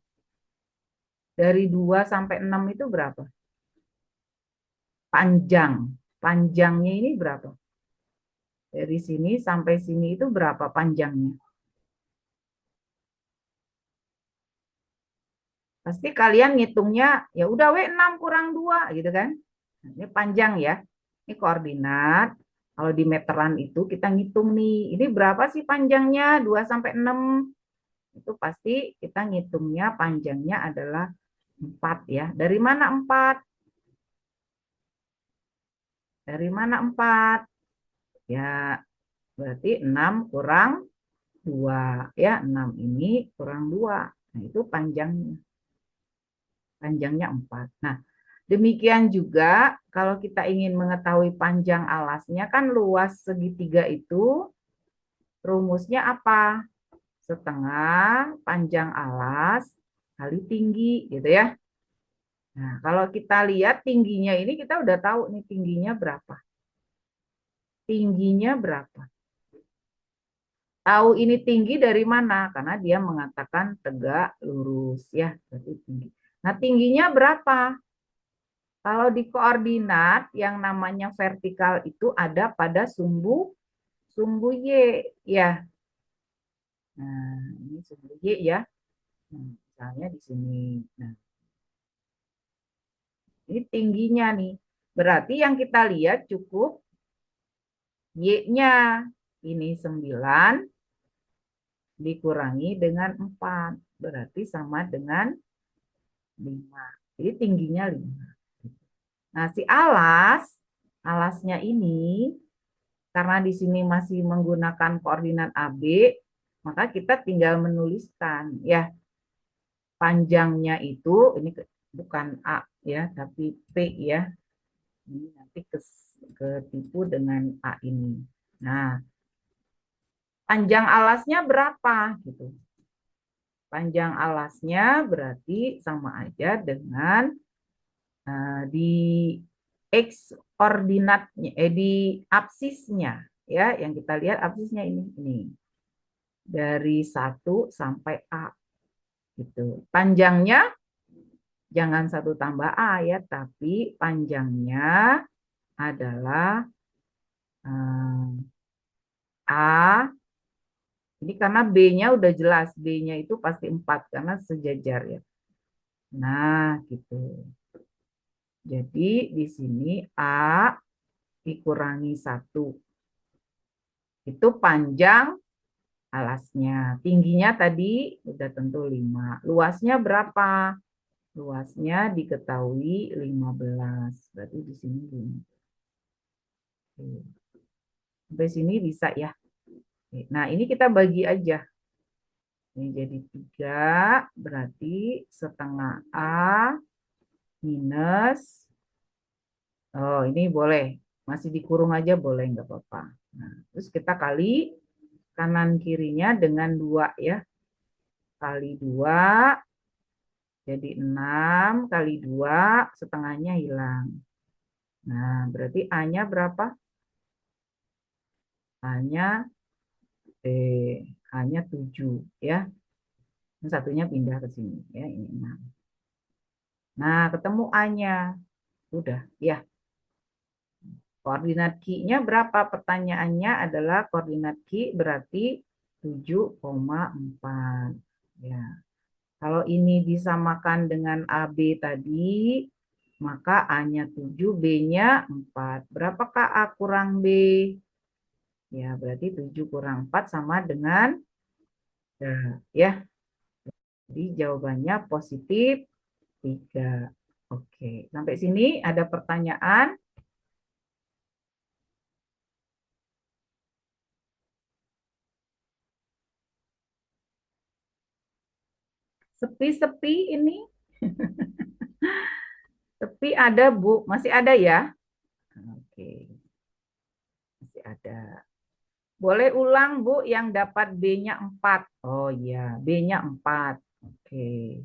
Dari 2 sampai 6 itu berapa? Panjang. Panjangnya ini berapa? Dari sini sampai sini itu berapa panjangnya? Pasti kalian ngitungnya ya udah W6 kurang 2 gitu kan. Ini panjang ya. Ini koordinat. Kalau di meteran itu kita ngitung nih. Ini berapa sih panjangnya? 2 sampai 6. Itu pasti kita ngitungnya panjangnya adalah 4 ya. Dari mana 4? Dari mana 4? Ya, berarti 6 kurang 2 ya. 6 ini kurang 2. Nah, itu panjangnya. Panjangnya 4. Nah, demikian juga kalau kita ingin mengetahui panjang alasnya kan luas segitiga itu rumusnya apa? Setengah panjang alas kali tinggi gitu ya. Nah, kalau kita lihat tingginya ini kita udah tahu nih tingginya berapa. Tingginya berapa? Tahu ini tinggi dari mana? Karena dia mengatakan tegak lurus ya, berarti tinggi. Nah, tingginya berapa? Kalau di koordinat yang namanya vertikal itu ada pada sumbu sumbu Y ya. Nah, ini sumbu Y ya. Nah, misalnya di sini. Nah, ini tingginya nih. Berarti yang kita lihat cukup Y-nya. Ini 9 dikurangi dengan 4. Berarti sama dengan 5. Jadi tingginya 5. Nah, si alasnya ini, karena di sini masih menggunakan koordinat AB, maka kita tinggal menuliskan ya panjangnya itu, ini bukan A ya, tapi P ya. Ini nanti ketipu dengan A ini. Nah, panjang alasnya berapa gitu. Panjang alasnya berarti sama aja dengan di X koordinatnya, di absisnya ya, yang kita lihat absisnya ini dari 1 sampai A gitu. Panjangnya jangan 1 tambah A ya, tapi panjangnya adalah A. Ini karena B-nya udah jelas, B-nya itu pasti 4 karena sejajar ya. Nah, gitu. Jadi di sini A dikurangi 1. Itu panjang alasnya. Tingginya tadi udah tentu 5. Luasnya berapa? Luasnya diketahui 15. Berarti di sini 5. Sampai sini bisa ya. Nah, ini kita bagi aja. Ini jadi 3, berarti setengah A minus, oh ini boleh, masih dikurung aja boleh, nggak apa-apa. Nah, terus kita kali kanan kirinya dengan 2 ya. Kali 2, jadi 6, kali 2, setengahnya hilang. Nah, berarti A-nya berapa? A-nya A-nya 7 ya. Yang satunya pindah ke sini ya, ini 6. Nah, ketemu A-nya. Udah, ya. Koordinat Q-nya berapa? Pertanyaannya adalah koordinat Q berarti 7,4. Ya. Kalau ini disamakan dengan AB tadi, maka A-nya 7, B-nya 4. Berapakah A kurang B? Ya, berarti 7 kurang 4 sama dengan Ya, jadi jawabannya positif 3. Oke, sampai sini ada pertanyaan? Sepi-sepi ini. Sepi ada, Bu. Masih ada ya? Oke, masih ada. Boleh ulang, Bu, yang dapat B-nya 4. Oh iya, B-nya 4. Oke.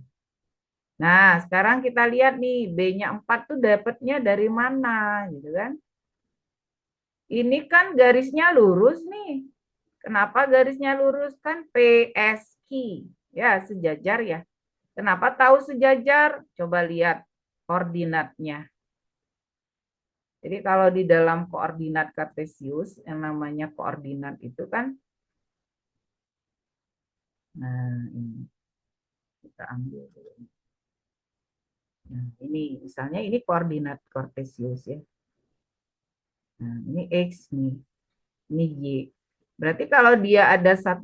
Nah, sekarang kita lihat nih, B-nya 4 tuh dapatnya dari mana, gitu kan? Ini kan garisnya lurus nih. Kenapa garisnya lurus? Kan PSQ. Ya, sejajar ya. Kenapa tahu sejajar? Coba lihat koordinatnya. Jadi kalau di dalam koordinat kartesius, yang namanya koordinat itu kan, nah ini kita ambil dulu. Nah, ini misalnya ini koordinat kartesius ya. Nah, ini X nih, ini Y. Berarti kalau dia ada 1,4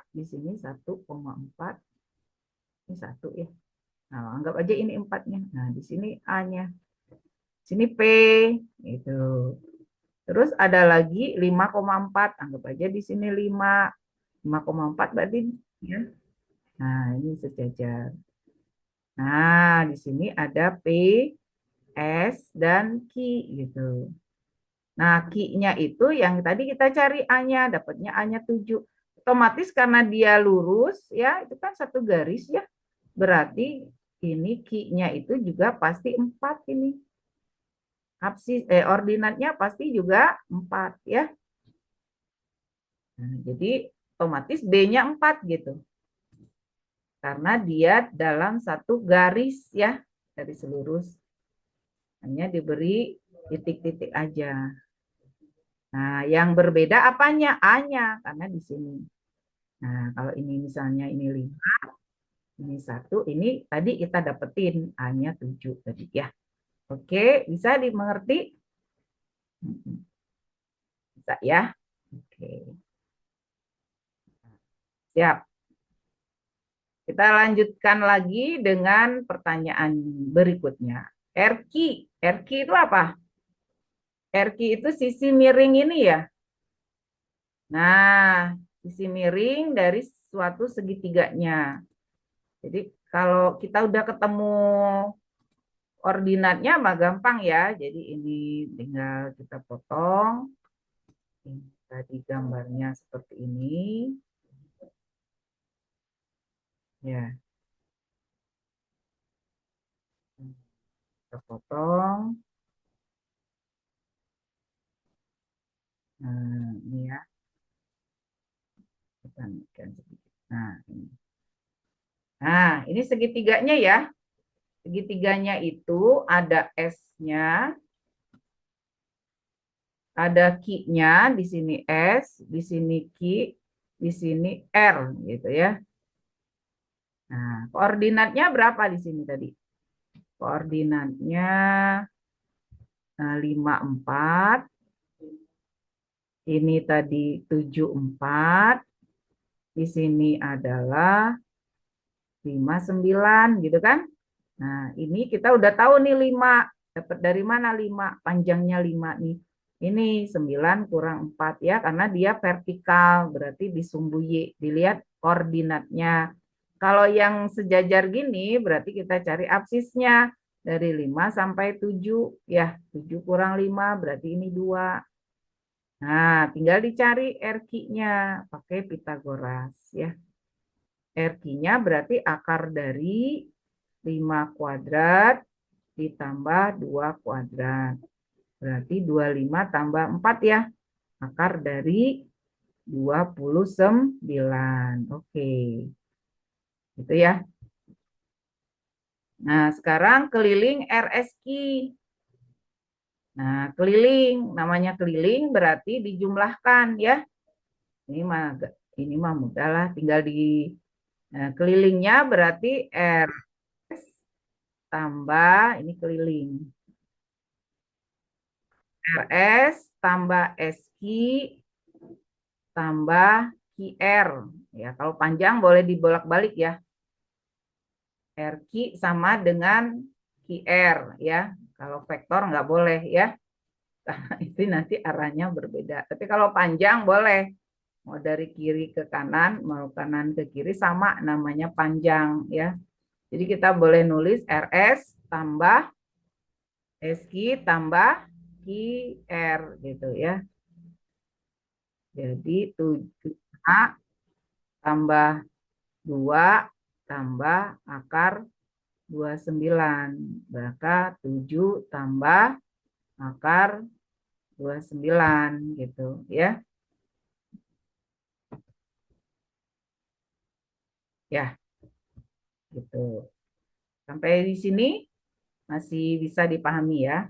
di sini 1,4, ini 1 ya. Nah, anggap aja ini 4-nya. Nah, di sini A-nya. Sini P itu. Terus ada lagi 5,4, anggap aja di sini 5. 5,4 berarti ya. Nah, ini sejajar. Nah, di sini ada P, S, dan Q gitu. Nah, Q-nya itu yang tadi kita cari A-nya, dapatnya A-nya 7. Otomatis karena dia lurus, ya itu kan satu garis ya. Berarti ini Q-nya itu juga pasti 4 ini. Ordinatnya pasti juga 4 ya. Nah, jadi otomatis B-nya 4 gitu. Karena dia dalam satu garis ya, garis lurus. Hanya diberi titik-titik aja. Nah, yang berbeda apanya? A-nya, karena di sini. Nah, kalau ini misalnya ini 5, ini 1, ini tadi kita dapetin A-nya 7 tadi ya. Oke, bisa dimengerti? Bisa ya? Oke, siap. Kita lanjutkan lagi dengan pertanyaan berikutnya. RQ. RQ itu apa? RQ itu sisi miring ini ya. Nah, sisi miring dari suatu segitiganya. Jadi kalau kita udah ketemu ordinatnya mah gampang ya. Jadi ini tinggal kita potong. Ini tadi gambarnya seperti ini. Ya, kita potong. Nah, ini ya. Kita sedikit. Nah, ini. Nah, ini segitiganya ya. Segitiganya itu ada S-nya, ada Q-nya, di sini S, di sini Q, di sini R gitu ya. Nah, koordinatnya berapa di sini tadi? Koordinatnya 54. Ini tadi 74. Di sini adalah 59 gitu kan? Nah, ini kita udah tahu nih 5. Dapat dari mana 5? Panjangnya 5 nih. Ini 9 kurang 4 ya, karena dia vertikal, berarti di sumbu Y. Dilihat koordinatnya. Kalau yang sejajar gini, berarti kita cari absisnya. Dari 5 sampai 7. Ya, 7 kurang 5, berarti ini 2. Nah, tinggal dicari RQ-nya pakai Pitagoras ya. RQ-nya berarti akar dari 5 kuadrat ditambah 2 kuadrat. Berarti 25 tambah 4 ya. Akar dari 29. Oke. Itu ya. Nah, sekarang keliling RSQ. Nah, keliling. Namanya keliling berarti dijumlahkan ya. Ini mah mudah lah. Tinggal di kelilingnya berarti R tambah ini keliling. RS tambah SQ tambah Q. QR. Ya, kalau panjang boleh dibolak-balik ya. RQ sama dengan QR ya. Kalau vektor nggak boleh ya. Itu nanti arahnya berbeda. Tapi kalau panjang boleh. Mau dari kiri ke kanan, mau kanan ke kiri sama namanya panjang ya. Jadi kita boleh nulis RS tambah SQ tambah QR gitu ya. Jadi 7A tambah 2 tambah akar 29. Maka 7 tambah akar 29 gitu ya. Ya, gitu. Sampai di sini masih bisa dipahami ya.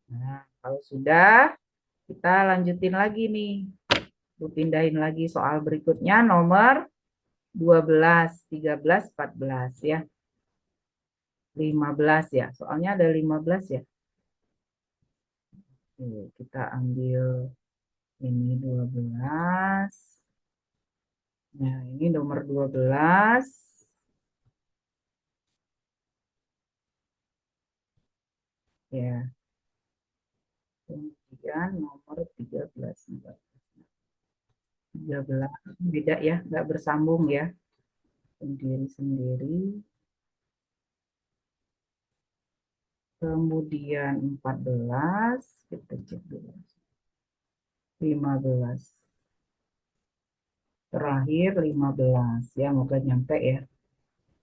Nah, kalau sudah, kita lanjutin lagi nih. Pindahin lagi soal berikutnya nomor 12, 13, 14 ya. 15 ya. Soalnya ada 15 ya. Oke, kita ambil ini 12. Nah, ini nomor 12. Ya. Kemudian nomor 13. 13 beda ya, nggak bersambung ya. Sendiri-sendiri. Kemudian 14, kita cek dulu. 15. Terakhir 15 ya, moga nyampe ya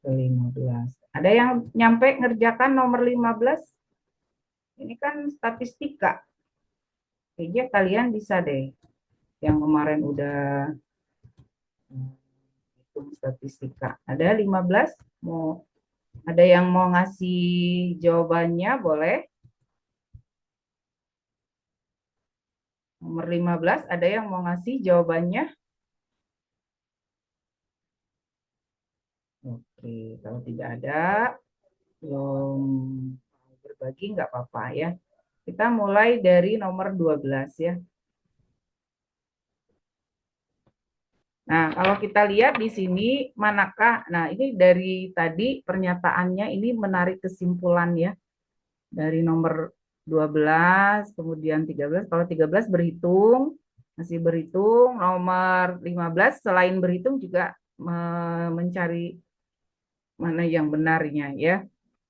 ke 15. Ada yang nyampe ngerjakan nomor 15? Ini kan statistika. Kayaknya kalian bisa deh. Yang kemarin udah hitung statistika. Ada 15? Ada yang mau ngasih jawabannya boleh? Nomor 15 ada yang mau ngasih jawabannya? Oke, kalau tidak ada, belum berbagi nggak apa-apa ya. Kita mulai dari nomor 12 ya. Nah, kalau kita lihat di sini, manakah, nah ini dari tadi pernyataannya ini menarik kesimpulan ya. Dari nomor 12, kemudian 13, kalau 13 berhitung, masih berhitung, nomor 15 selain berhitung juga mencari mana yang benarnya ya.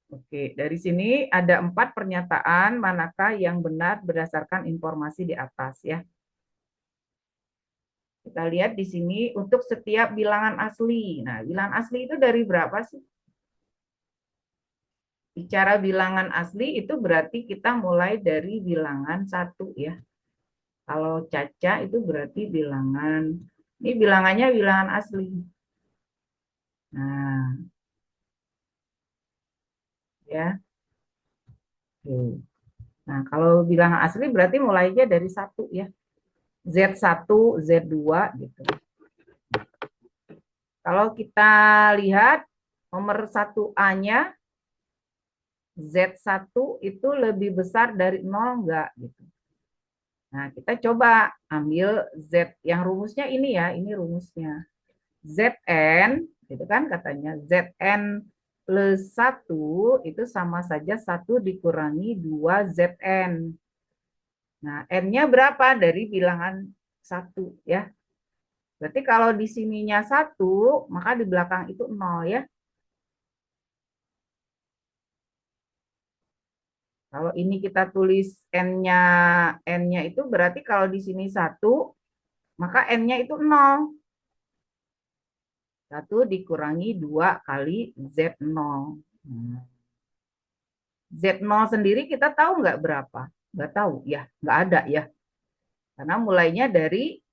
Oke, dari sini ada 4 pernyataan manakah yang benar berdasarkan informasi di atas ya. Kita lihat di sini untuk setiap bilangan asli. Nah, bilangan asli itu dari berapa sih? Bicara bilangan asli itu berarti kita mulai dari bilangan 1 ya. Kalau Caca itu berarti bilangan, ini bilangannya bilangan asli. Nah, ya. Oke. Nah, kalau bilangan asli berarti mulainya dari 1 ya. Z1, Z2 gitu. Kalau kita lihat nomor 1A-nya Z1 itu lebih besar dari 0 enggak gitu. Nah, kita coba ambil Z yang rumusnya ini ya, ini rumusnya. Zn gitu kan katanya Zn plus 1 itu sama saja 1 dikurangi 2 Zn. Nah, N-nya berapa dari bilangan 1 ya. Berarti kalau di sininya 1, maka di belakang itu 0 ya. Kalau ini kita tulis N-nya itu berarti kalau di sini 1, maka N-nya itu 0. 1 dikurangi 2 kali Z0. Z0 sendiri kita tahu nggak berapa? Nggak tahu ya, nggak ada ya. Karena mulai dari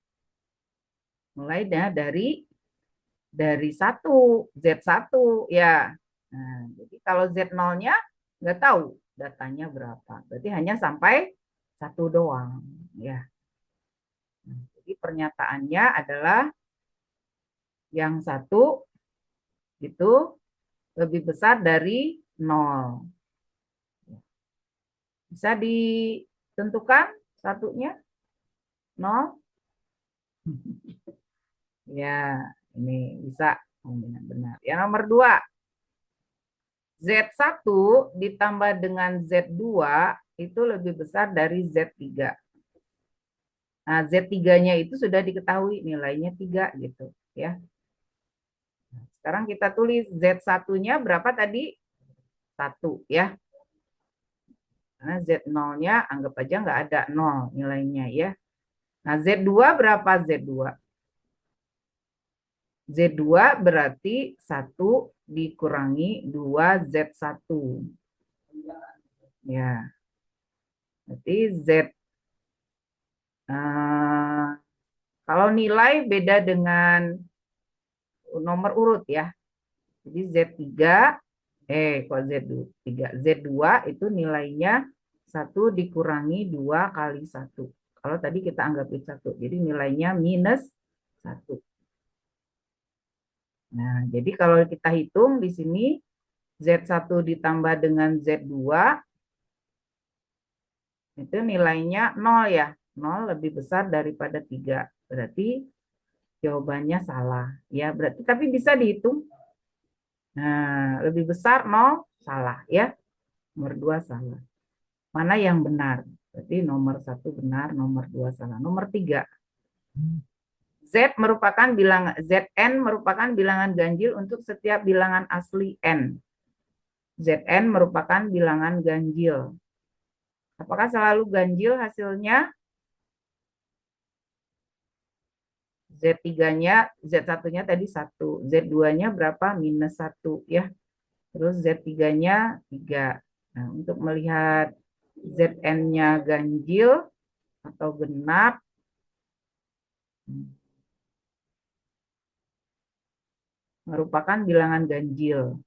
1, Z1 ya. Nah, jadi kalau Z0-nya nggak tahu datanya berapa. Berarti hanya sampai 1 doang ya. Nah, jadi pernyataannya adalah yang 1 itu lebih besar dari 0. Bisa ditentukan satunya? 0? Ya, ini bisa. Benar. Yang nomor 2. Z1 ditambah dengan Z2 itu lebih besar dari Z3. Nah, Z3-nya itu sudah diketahui nilainya 3 gitu ya. Sekarang kita tulis Z1-nya berapa tadi? 1 ya. Karena Z0-nya anggap aja nggak ada 0 nilainya ya. Nah, Z2 berapa Z2? Z2 berarti 1 dikurangi 2Z1. Ya. Berarti kalau nilai beda dengan nomor urut ya. Jadi Z3 kok Z2 itu nilainya 1 dikurangi 2 kali 1. Kalau tadi kita anggap itu 1. Jadi nilainya minus 1. Nah, jadi kalau kita hitung di sini Z1 ditambah dengan Z2 itu nilainya 0 ya. 0 lebih besar daripada 3. Berarti jawabannya salah. Ya, berarti tapi bisa dihitung. Nah, lebih besar 0 salah ya. Nomor 2 salah. Mana yang benar? Berarti nomor 1 benar, nomor 2 salah. Nomor 3. Zn merupakan bilangan ganjil untuk setiap bilangan asli n. Zn merupakan bilangan ganjil. Apakah selalu ganjil hasilnya? Z3-nya, Z1-nya tadi 1. Z2-nya berapa? Minus 1 ya. Terus Z3-nya 3. Nah, untuk melihat Zn-nya ganjil atau genap, merupakan bilangan ganjil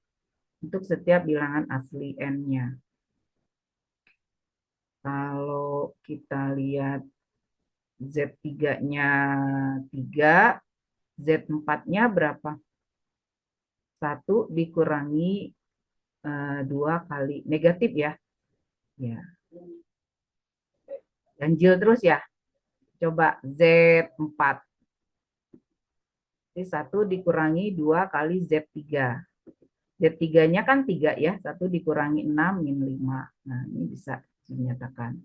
untuk setiap bilangan asli n-nya. Kalau kita lihat Z3-nya 3, Z4-nya berapa? 1 dikurangi 2 kali negatif ya. Ya. Ganjil terus ya. Coba Z4. Jadi 1 dikurangi 2 kali Z3. Z3-nya kan 3 ya. 1 dikurangi 6 min 5. Nah, ini bisa dinyatakan.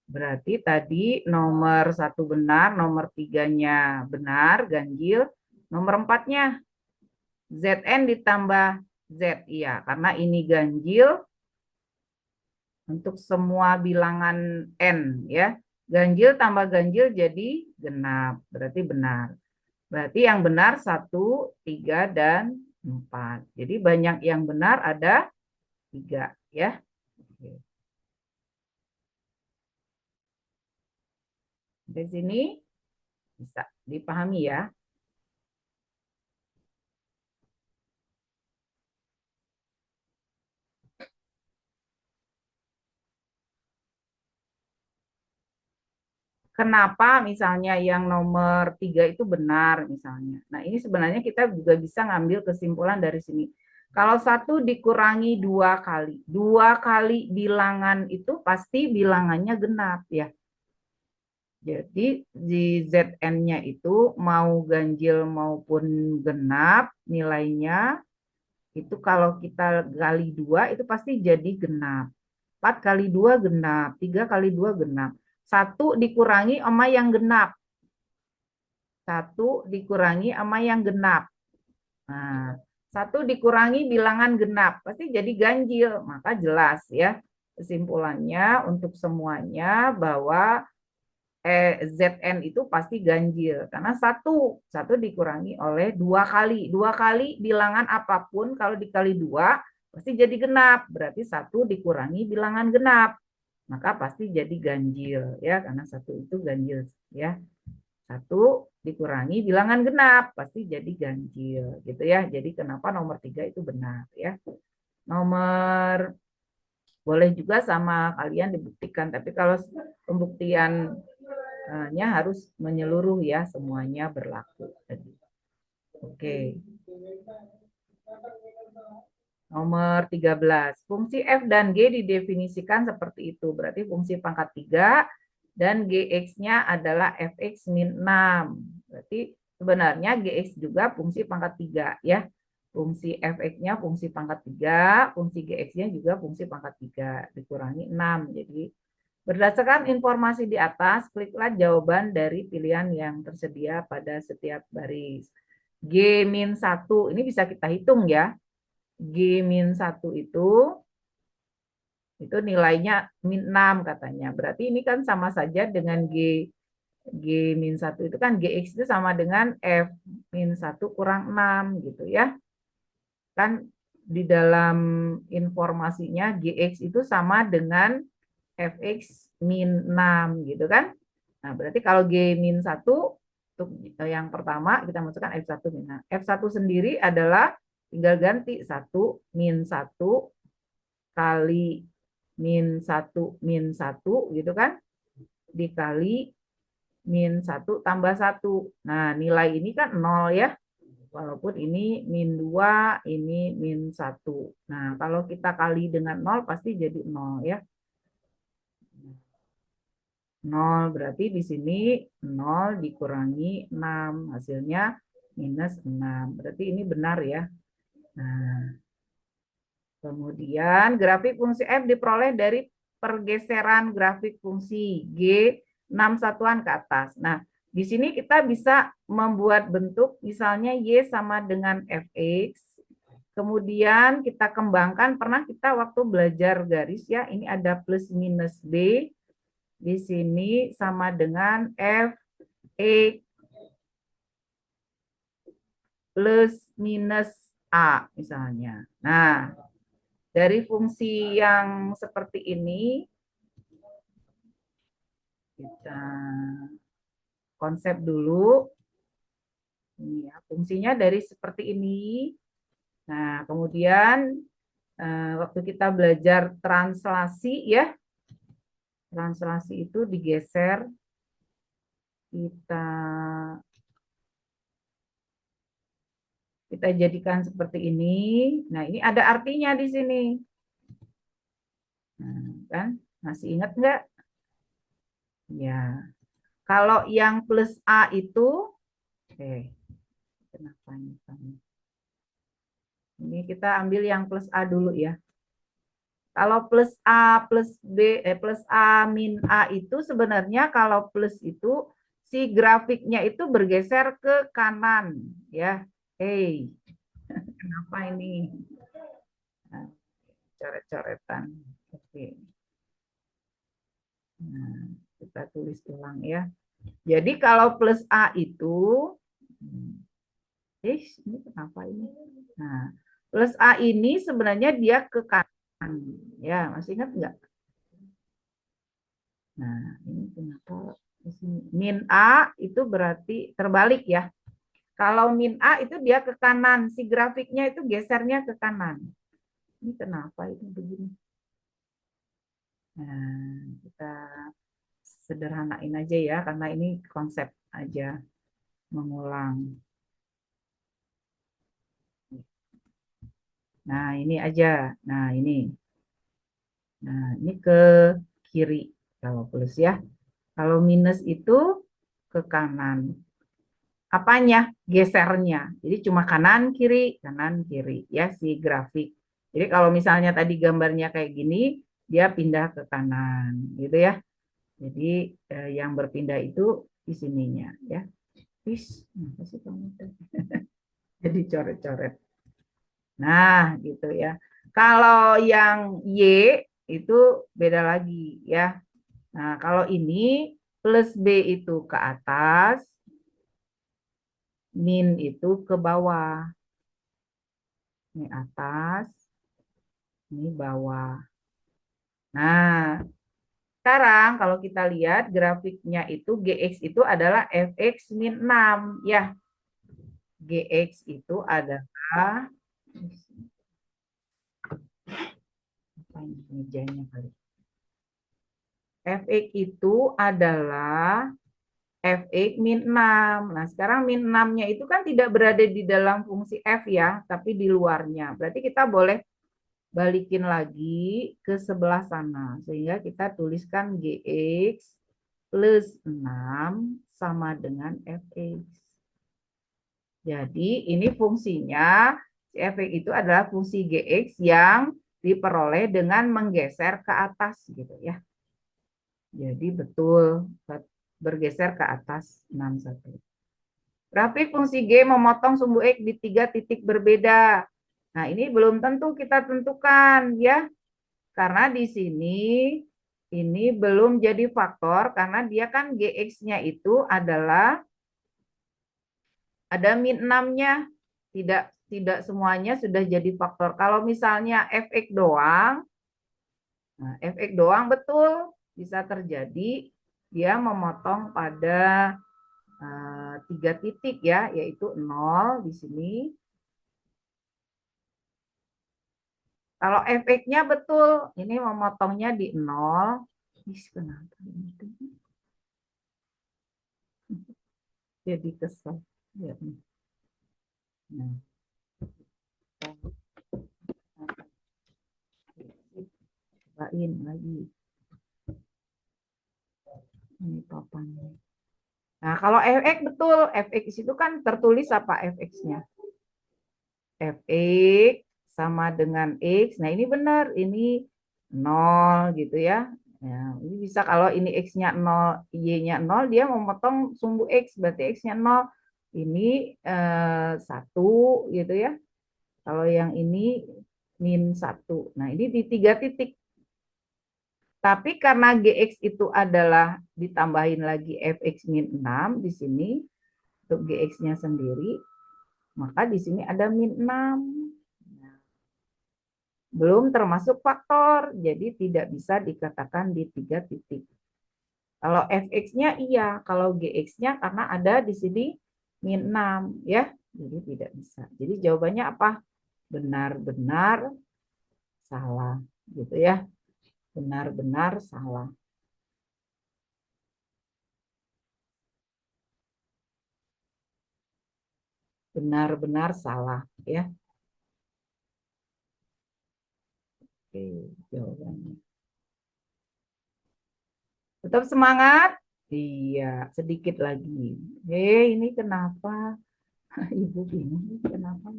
Berarti tadi nomor 1 benar, nomor 3-nya benar, ganjil. Nomor 4-nya Zn ditambah Z. Iya, karena ini ganjil untuk semua bilangan n ya. Ganjil tambah ganjil jadi genap. Berarti benar. Berarti yang benar 1, 3, dan 4. Jadi banyak yang benar ada 3 ya. Di sini bisa dipahami ya. Kenapa misalnya yang nomor 3 itu benar misalnya. Nah, ini sebenarnya kita juga bisa ngambil kesimpulan dari sini. Kalau 1 dikurangi 2 kali. 2 kali bilangan itu pasti bilangannya genap ya. Jadi di Zn-nya itu mau ganjil maupun genap nilainya itu kalau kita kali 2 itu pasti jadi genap. 4 kali 2 genap, 3 kali 2 genap. 1 dikurangi sama yang genap. 1 dikurangi sama yang genap. Nah, 1 dikurangi bilangan genap. Pasti jadi ganjil. Maka jelas ya kesimpulannya untuk semuanya bahwa Zn itu pasti ganjil karena satu dikurangi oleh 2 kali. 2 kali bilangan apapun kalau dikali 2 pasti jadi genap. Berarti 1 dikurangi bilangan genap. Maka pasti jadi ganjil ya karena 1 itu ganjil ya. 1 dikurangi bilangan genap pasti jadi ganjil gitu ya. Jadi kenapa nomor 3 itu benar ya. Nomor boleh juga sama kalian dibuktikan tapi kalau pembuktian harus menyeluruh ya, semuanya berlaku. Oke. Nomor 13. Fungsi f dan g didefinisikan seperti itu. Berarti fungsi pangkat 3 dan Gx-nya adalah Fx min 6. Berarti sebenarnya Gx juga fungsi pangkat 3 ya. Fungsi Fx-nya fungsi pangkat 3, fungsi Gx-nya juga fungsi pangkat 3 dikurangi 6. Jadi berdasarkan informasi di atas, kliklah jawaban dari pilihan yang tersedia pada setiap baris. G-1 ini bisa kita hitung ya. G-1 itu nilainya min 6 katanya. Berarti ini kan sama saja dengan G-1 itu kan Gx itu sama dengan F-1 kurang 6 gitu ya. Kan di dalam informasinya Gx itu sama dengan Fx min 6 gitu kan. Nah, berarti kalau G-1 untuk yang pertama kita masukkan F1 min 6. F1 sendiri adalah tinggal ganti 1 min 1 kali min 1 gitu kan, dikali min 1 tambah 1. Nah, nilai ini kan 0 ya. Walaupun ini min 2, ini min 1. Nah, kalau kita kali dengan 0 pasti jadi 0 ya. 0 berarti di sini 0 dikurangi 6. Hasilnya minus 6. Berarti ini benar ya. Nah, kemudian grafik fungsi F diperoleh dari pergeseran grafik fungsi G6 satuan ke atas. Nah, di sini kita bisa membuat bentuk misalnya Y sama dengan Fx. Kemudian kita kembangkan, pernah kita waktu belajar garis ya, ini ada plus minus B. Di sini sama dengan Fx plus minus A misalnya. Nah, dari fungsi yang seperti ini, kita konsep dulu. Ini ya, fungsinya dari seperti ini. Nah, kemudian waktu kita belajar translasi ya, translasi itu digeser, kita jadikan seperti ini. Nah, ini ada artinya di sini. Nah, kan masih ingat nggak? Ya, kalau yang plus A itu, kenapa ini? Ini kita ambil yang plus A dulu ya. Kalau plus A plus B plus A min A itu sebenarnya kalau plus itu si grafiknya itu bergeser ke kanan ya. Kenapa ini? Nah, coret-coretan. Oke. Nah, kita tulis ulang ya. Jadi kalau plus A itu, ini kenapa ini? Nah, plus A ini sebenarnya dia ke kanan. Ya, masih ingat nggak? Nah, ini kenapa? Min A itu berarti terbalik ya. Kalau min A itu dia ke kanan, si grafiknya itu gesernya ke kanan. Ini kenapa itu begini? Nah, kita sederhanain aja ya, karena ini konsep aja mengulang. Nah, ini aja. Nah, ini. Nah, ini ke kiri kalau plus ya. Kalau minus itu ke kanan. Apanya? Gesernya. Jadi cuma kanan kiri ya si grafik. Jadi kalau misalnya tadi gambarnya kayak gini, dia pindah ke kanan gitu ya. Jadi yang berpindah itu di sininya ya. Jadi coret-coret. Nah, gitu ya. Kalau yang Y itu beda lagi ya. Nah, kalau ini plus B itu ke atas, min itu ke bawah. Ini atas, ini bawah. Nah, sekarang kalau kita lihat grafiknya itu Gx itu adalah Fx min 6 ya. Gx itu adalah apa ini mejanya kali. Fx itu adalah Fx min 6. Nah, sekarang min 6-nya itu kan tidak berada di dalam fungsi F ya, tapi di luarnya. Berarti kita boleh balikin lagi ke sebelah sana. Sehingga kita tuliskan Gx plus 6 sama dengan fx. Jadi ini fungsinya, fx itu adalah fungsi gx yang diperoleh dengan menggeser ke atas gitu ya. Jadi betul bergeser ke atas 61. Grafik fungsi G memotong sumbu X di 3 titik berbeda. Nah, ini belum tentu kita tentukan ya. Karena di sini ini belum jadi faktor karena dia kan GX-nya itu adalah ada min 6-nya. Tidak semuanya sudah jadi faktor. Kalau misalnya fx doang, nah, fx doang betul bisa terjadi dia memotong pada 3 titik ya, yaitu 0 di sini. Kalau fx-nya betul, ini memotongnya di 0. Kenapa ini? Jadi kesel. Ya. Nah. Cobain lagi. Ini papannya. Nah, kalau fx betul, fx itu kan tertulis apa fx-nya? Fx sama dengan x. Nah, ini benar, ini 0 gitu ya. Ya, ini bisa kalau ini x-nya 0, y-nya 0, dia memotong sumbu x, berarti x-nya 0. Ini 1 gitu ya. Kalau yang ini min 1. Nah, ini di 3 titik. Tapi karena gx itu adalah ditambahin lagi fx min 6 di sini, untuk gx-nya sendiri, maka di sini ada min 6. Belum termasuk faktor, jadi tidak bisa dikatakan di 3 titik. Kalau fx-nya iya, kalau gx-nya karena ada di sini min 6 ya, jadi tidak bisa. Jadi jawabannya apa? Benar-benar salah gitu ya. Benar-benar salah. Benar-benar salah ya. Oke, jawabannya. Tetap semangat? Iya, sedikit lagi. Ini kenapa? Ibu bingung kenapa?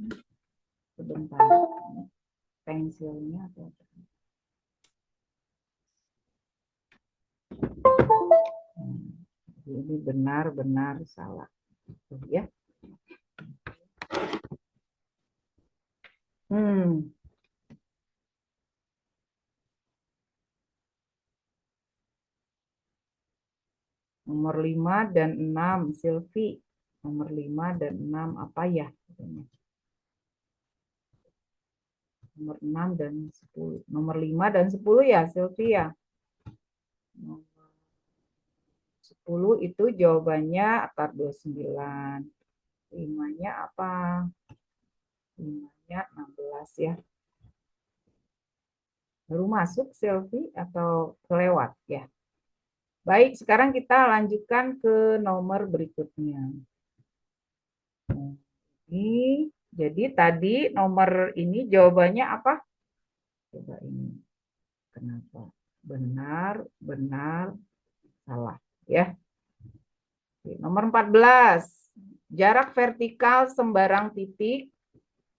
Sebentar. Pensilnya atau apa? Ini benar-benar salah. Ya. Nomor 5 dan 6, Silvi. Nomor 5 dan 6 apa ya? Nomor 6 dan 10. Nomor 5 dan 10 ya, Silvi ya. Nomor 10 itu jawabannya akar 29. 5-nya apa? 5-nya 16 ya. Baru masuk Silvi atau kelewat ya? Baik, sekarang kita lanjutkan ke nomor berikutnya. Ini, jadi tadi nomor ini jawabannya apa? Coba ini. Kenapa? Benar, benar, salah. Ya. Nomor 14. Jarak vertikal sembarang titik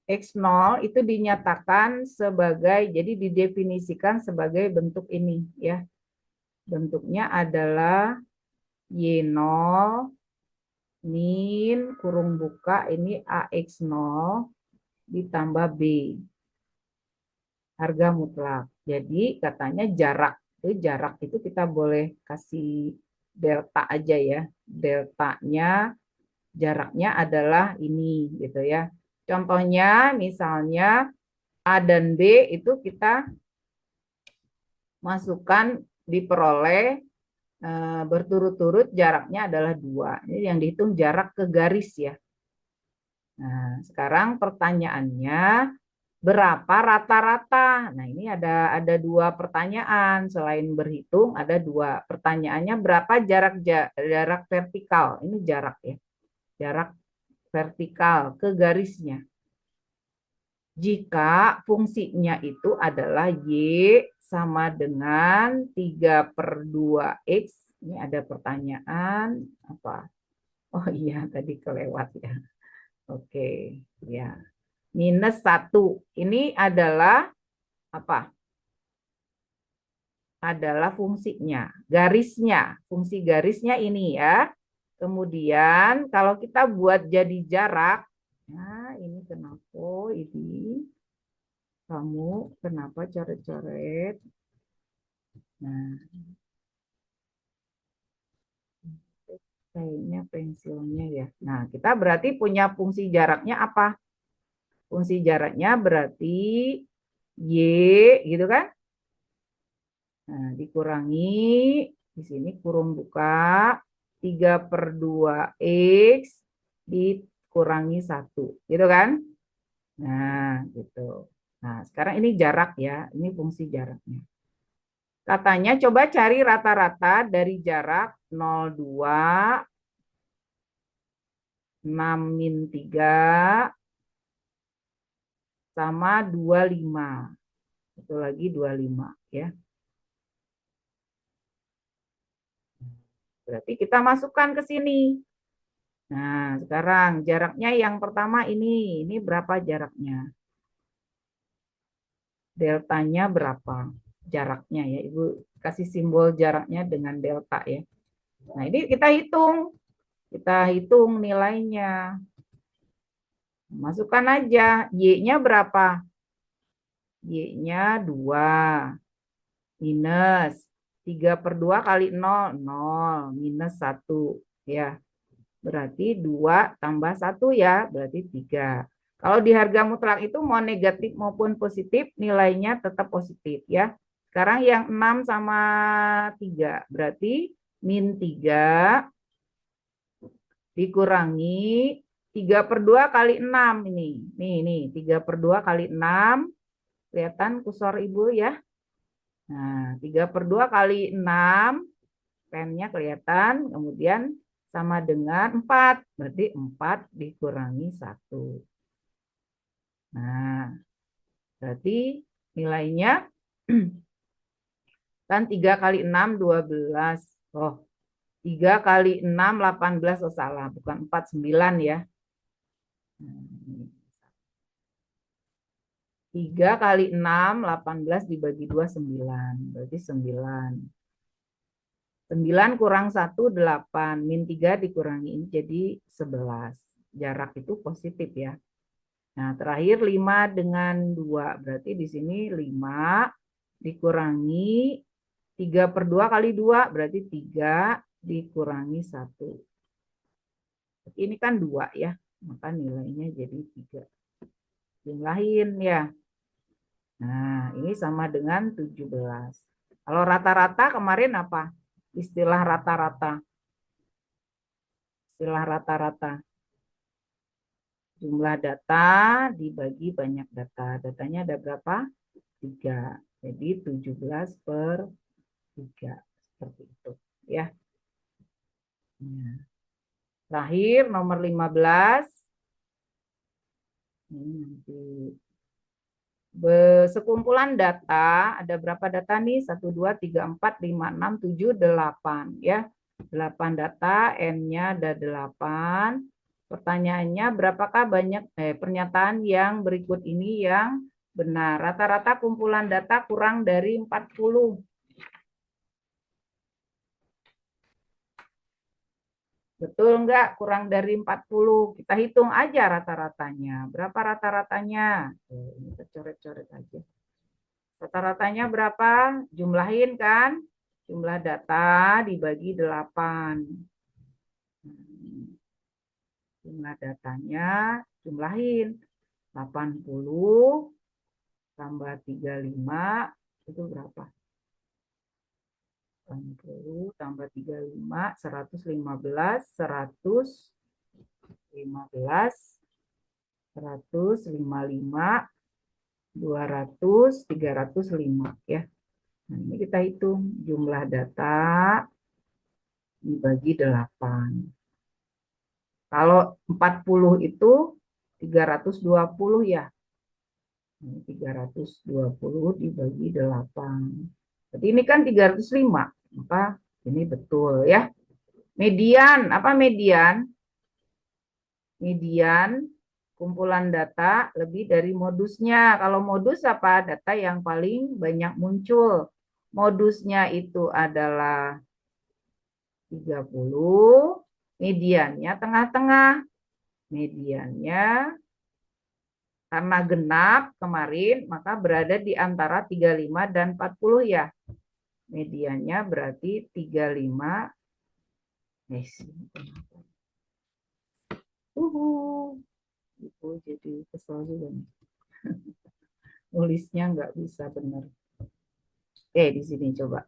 X0 itu dinyatakan sebagai, jadi didefinisikan sebagai bentuk ini. Ya. Bentuknya adalah Y0 min kurung buka ini AX0 ditambah B. Harga mutlak. Jadi katanya jarak itu kita boleh kasih delta aja ya. Deltanya jaraknya adalah ini gitu ya. Contohnya misalnya A dan B itu kita masukkan diperoleh berturut-turut jaraknya adalah 2. Ini yang dihitung jarak ke garis ya. Nah, sekarang pertanyaannya berapa rata-rata? Nah, ini ada 2 pertanyaan. Selain berhitung, ada 2 pertanyaannya. Berapa jarak vertikal? Ini jarak ya. Jarak vertikal ke garisnya. Jika fungsinya itu adalah Y sama dengan 3/2X Ini ada pertanyaan apa? Oh iya, tadi kelewat ya. Oke, ya. Minus 1. Ini adalah apa? Adalah fungsinya, garisnya. Fungsi garisnya ini ya. Kemudian kalau kita buat jadi jarak, nah ini kenapa ini? Kamu kenapa coret-coret? Nah, kayaknya pensilnya ya. Nah, kita berarti punya fungsi jaraknya apa? Fungsi jaraknya berarti Y, gitu kan? Nah, dikurangi, di sini kurung buka, 3/2 X dikurangi 1. Gitu kan? Nah, gitu. Nah, sekarang ini jarak ya. Ini fungsi jaraknya. Katanya coba cari rata-rata dari jarak 0,2, 6-3, sama 25. Itu lagi 25 ya. Berarti kita masukkan ke sini. Nah, sekarang jaraknya yang pertama ini berapa jaraknya? Deltanya berapa? Jaraknya ya, Ibu kasih simbol jaraknya dengan delta ya. Nah, ini kita hitung. Kita hitung nilainya. Masukkan aja. Y-nya berapa? Y-nya 2. Minus 3/2 kali 0. 0. Minus 1. Ya. Berarti 2 tambah 1 ya. Berarti 3. Kalau di harga mutlak itu mau negatif maupun positif, nilainya tetap positif ya. Sekarang yang 6 sama 3. Berarti min 3 dikurangi 3/2 kali 6 ini. Nih, 3/2 kali 6. Kelihatan kursor Ibu ya. Nah, 3/2 kali 6, pennya kelihatan, kemudian sama dengan 4. Berarti 4 dikurangi 1. Nah, berarti nilainya kan 3 kali 6, 12. Oh, 3 kali 6, 18. Oh, salah. Bukan 4, 9 ya. 3 kali 6, 18 dibagi 2, 9. Berarti 9. 9 kurang 1, 8. Min 3 dikurangi ini jadi 11. Jarak itu positif ya. Nah, terakhir 5 dengan 2. Berarti di sini 5 dikurangi 3/2 kali 2. Berarti 3 dikurangi 1. Ini kan 2 ya. Maka nilainya jadi 3. Jumlahin ya. Nah, ini sama dengan 17. Kalau rata-rata kemarin apa? Istilah rata-rata. Istilah rata-rata. Jumlah data dibagi banyak data. Datanya ada berapa? 3. Jadi 17/3. Seperti itu. Ya. Terakhir nomor 15. Ini nanti. Sekumpulan data, ada berapa data nih? 1, 2, 3, 4, 5, 6, 7, 8. Ya. 8 data, N-nya ada 8. Pertanyaannya, berapakah banyak pernyataan yang berikut ini yang benar? Rata-rata kumpulan data kurang dari 40. Betul enggak? Kurang dari 40. Kita hitung aja rata-ratanya. Berapa rata-ratanya? Ini kita coret-coret aja. Rata-ratanya berapa? Jumlahin kan? Jumlah data dibagi 8. Jumlah datanya jumlahin. 80 tambah 35 itu berapa? 80 tambah 35, 115, 115, 155, 200, 305 ya. Nah, ini kita hitung jumlah data dibagi 8. Kalau 40 itu 320 ya. 320 dibagi 8. Berarti ini kan 305. Maka Ini betul ya. Median, apa median? Median kumpulan data lebih dari modusnya. Kalau modus apa? Data yang paling banyak muncul. Modusnya itu adalah 30, mediannya tengah-tengah. Mediannya karena genap kemarin, maka berada di antara 35 dan 40 ya. Mediannya berarti 35. Itu jadi kesel juga nih. Nulisnya nggak bisa benar. Oke, di sini coba.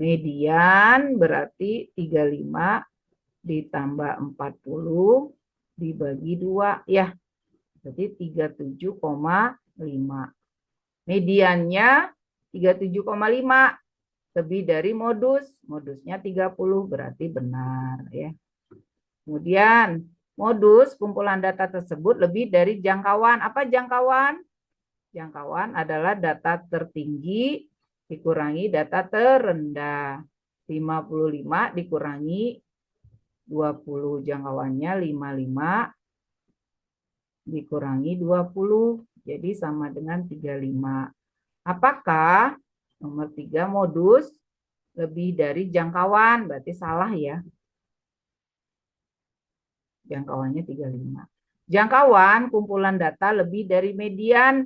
Median berarti 35 ditambah 40 dibagi 2 ya. Berarti 37,5. Mediannya 37,5 lebih dari modus. Modusnya 30 berarti benar ya. Kemudian modus kumpulan data tersebut lebih dari jangkauan. Apa jangkauan? Jangkauan adalah data tertinggi dikurangi data terendah. 55 dikurangi 20, jangkauannya 55 dikurangi 20, jadi sama dengan 35. Apakah nomor 3 modus lebih dari jangkauan? Berarti salah ya. Jangkauannya 35. Jangkauan kumpulan data lebih dari median.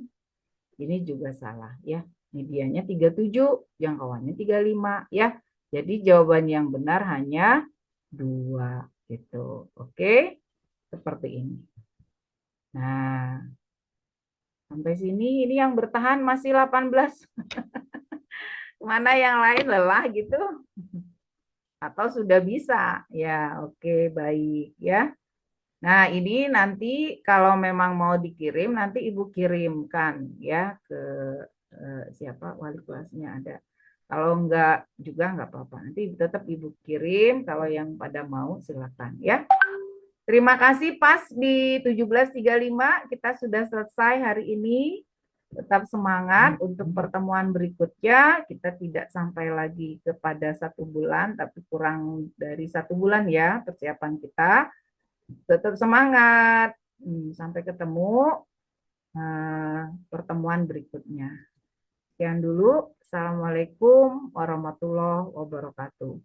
Ini juga salah ya. Mediannya 37, jangkauannya 35 ya. Jadi jawaban yang benar hanya 2 gitu. Oke? Seperti ini. Nah, sampai sini ini yang bertahan masih 18. Mana yang lain lelah gitu? Atau sudah bisa? Ya, oke, baik ya. Nah, ini nanti kalau memang mau dikirim, nanti Ibu kirimkan ya ke siapa wali kelasnya ada. Kalau enggak juga enggak apa-apa. Nanti tetap Ibu kirim, kalau yang pada mau silakan ya. Terima kasih, pas di 17.35 kita sudah selesai hari ini. Tetap semangat untuk pertemuan berikutnya. Kita tidak sampai lagi kepada 1 bulan, tapi kurang dari 1 bulan ya persiapan kita. Tetap semangat. Sampai ketemu pertemuan berikutnya. Sekian dulu. Assalamualaikum warahmatullahi wabarakatuh.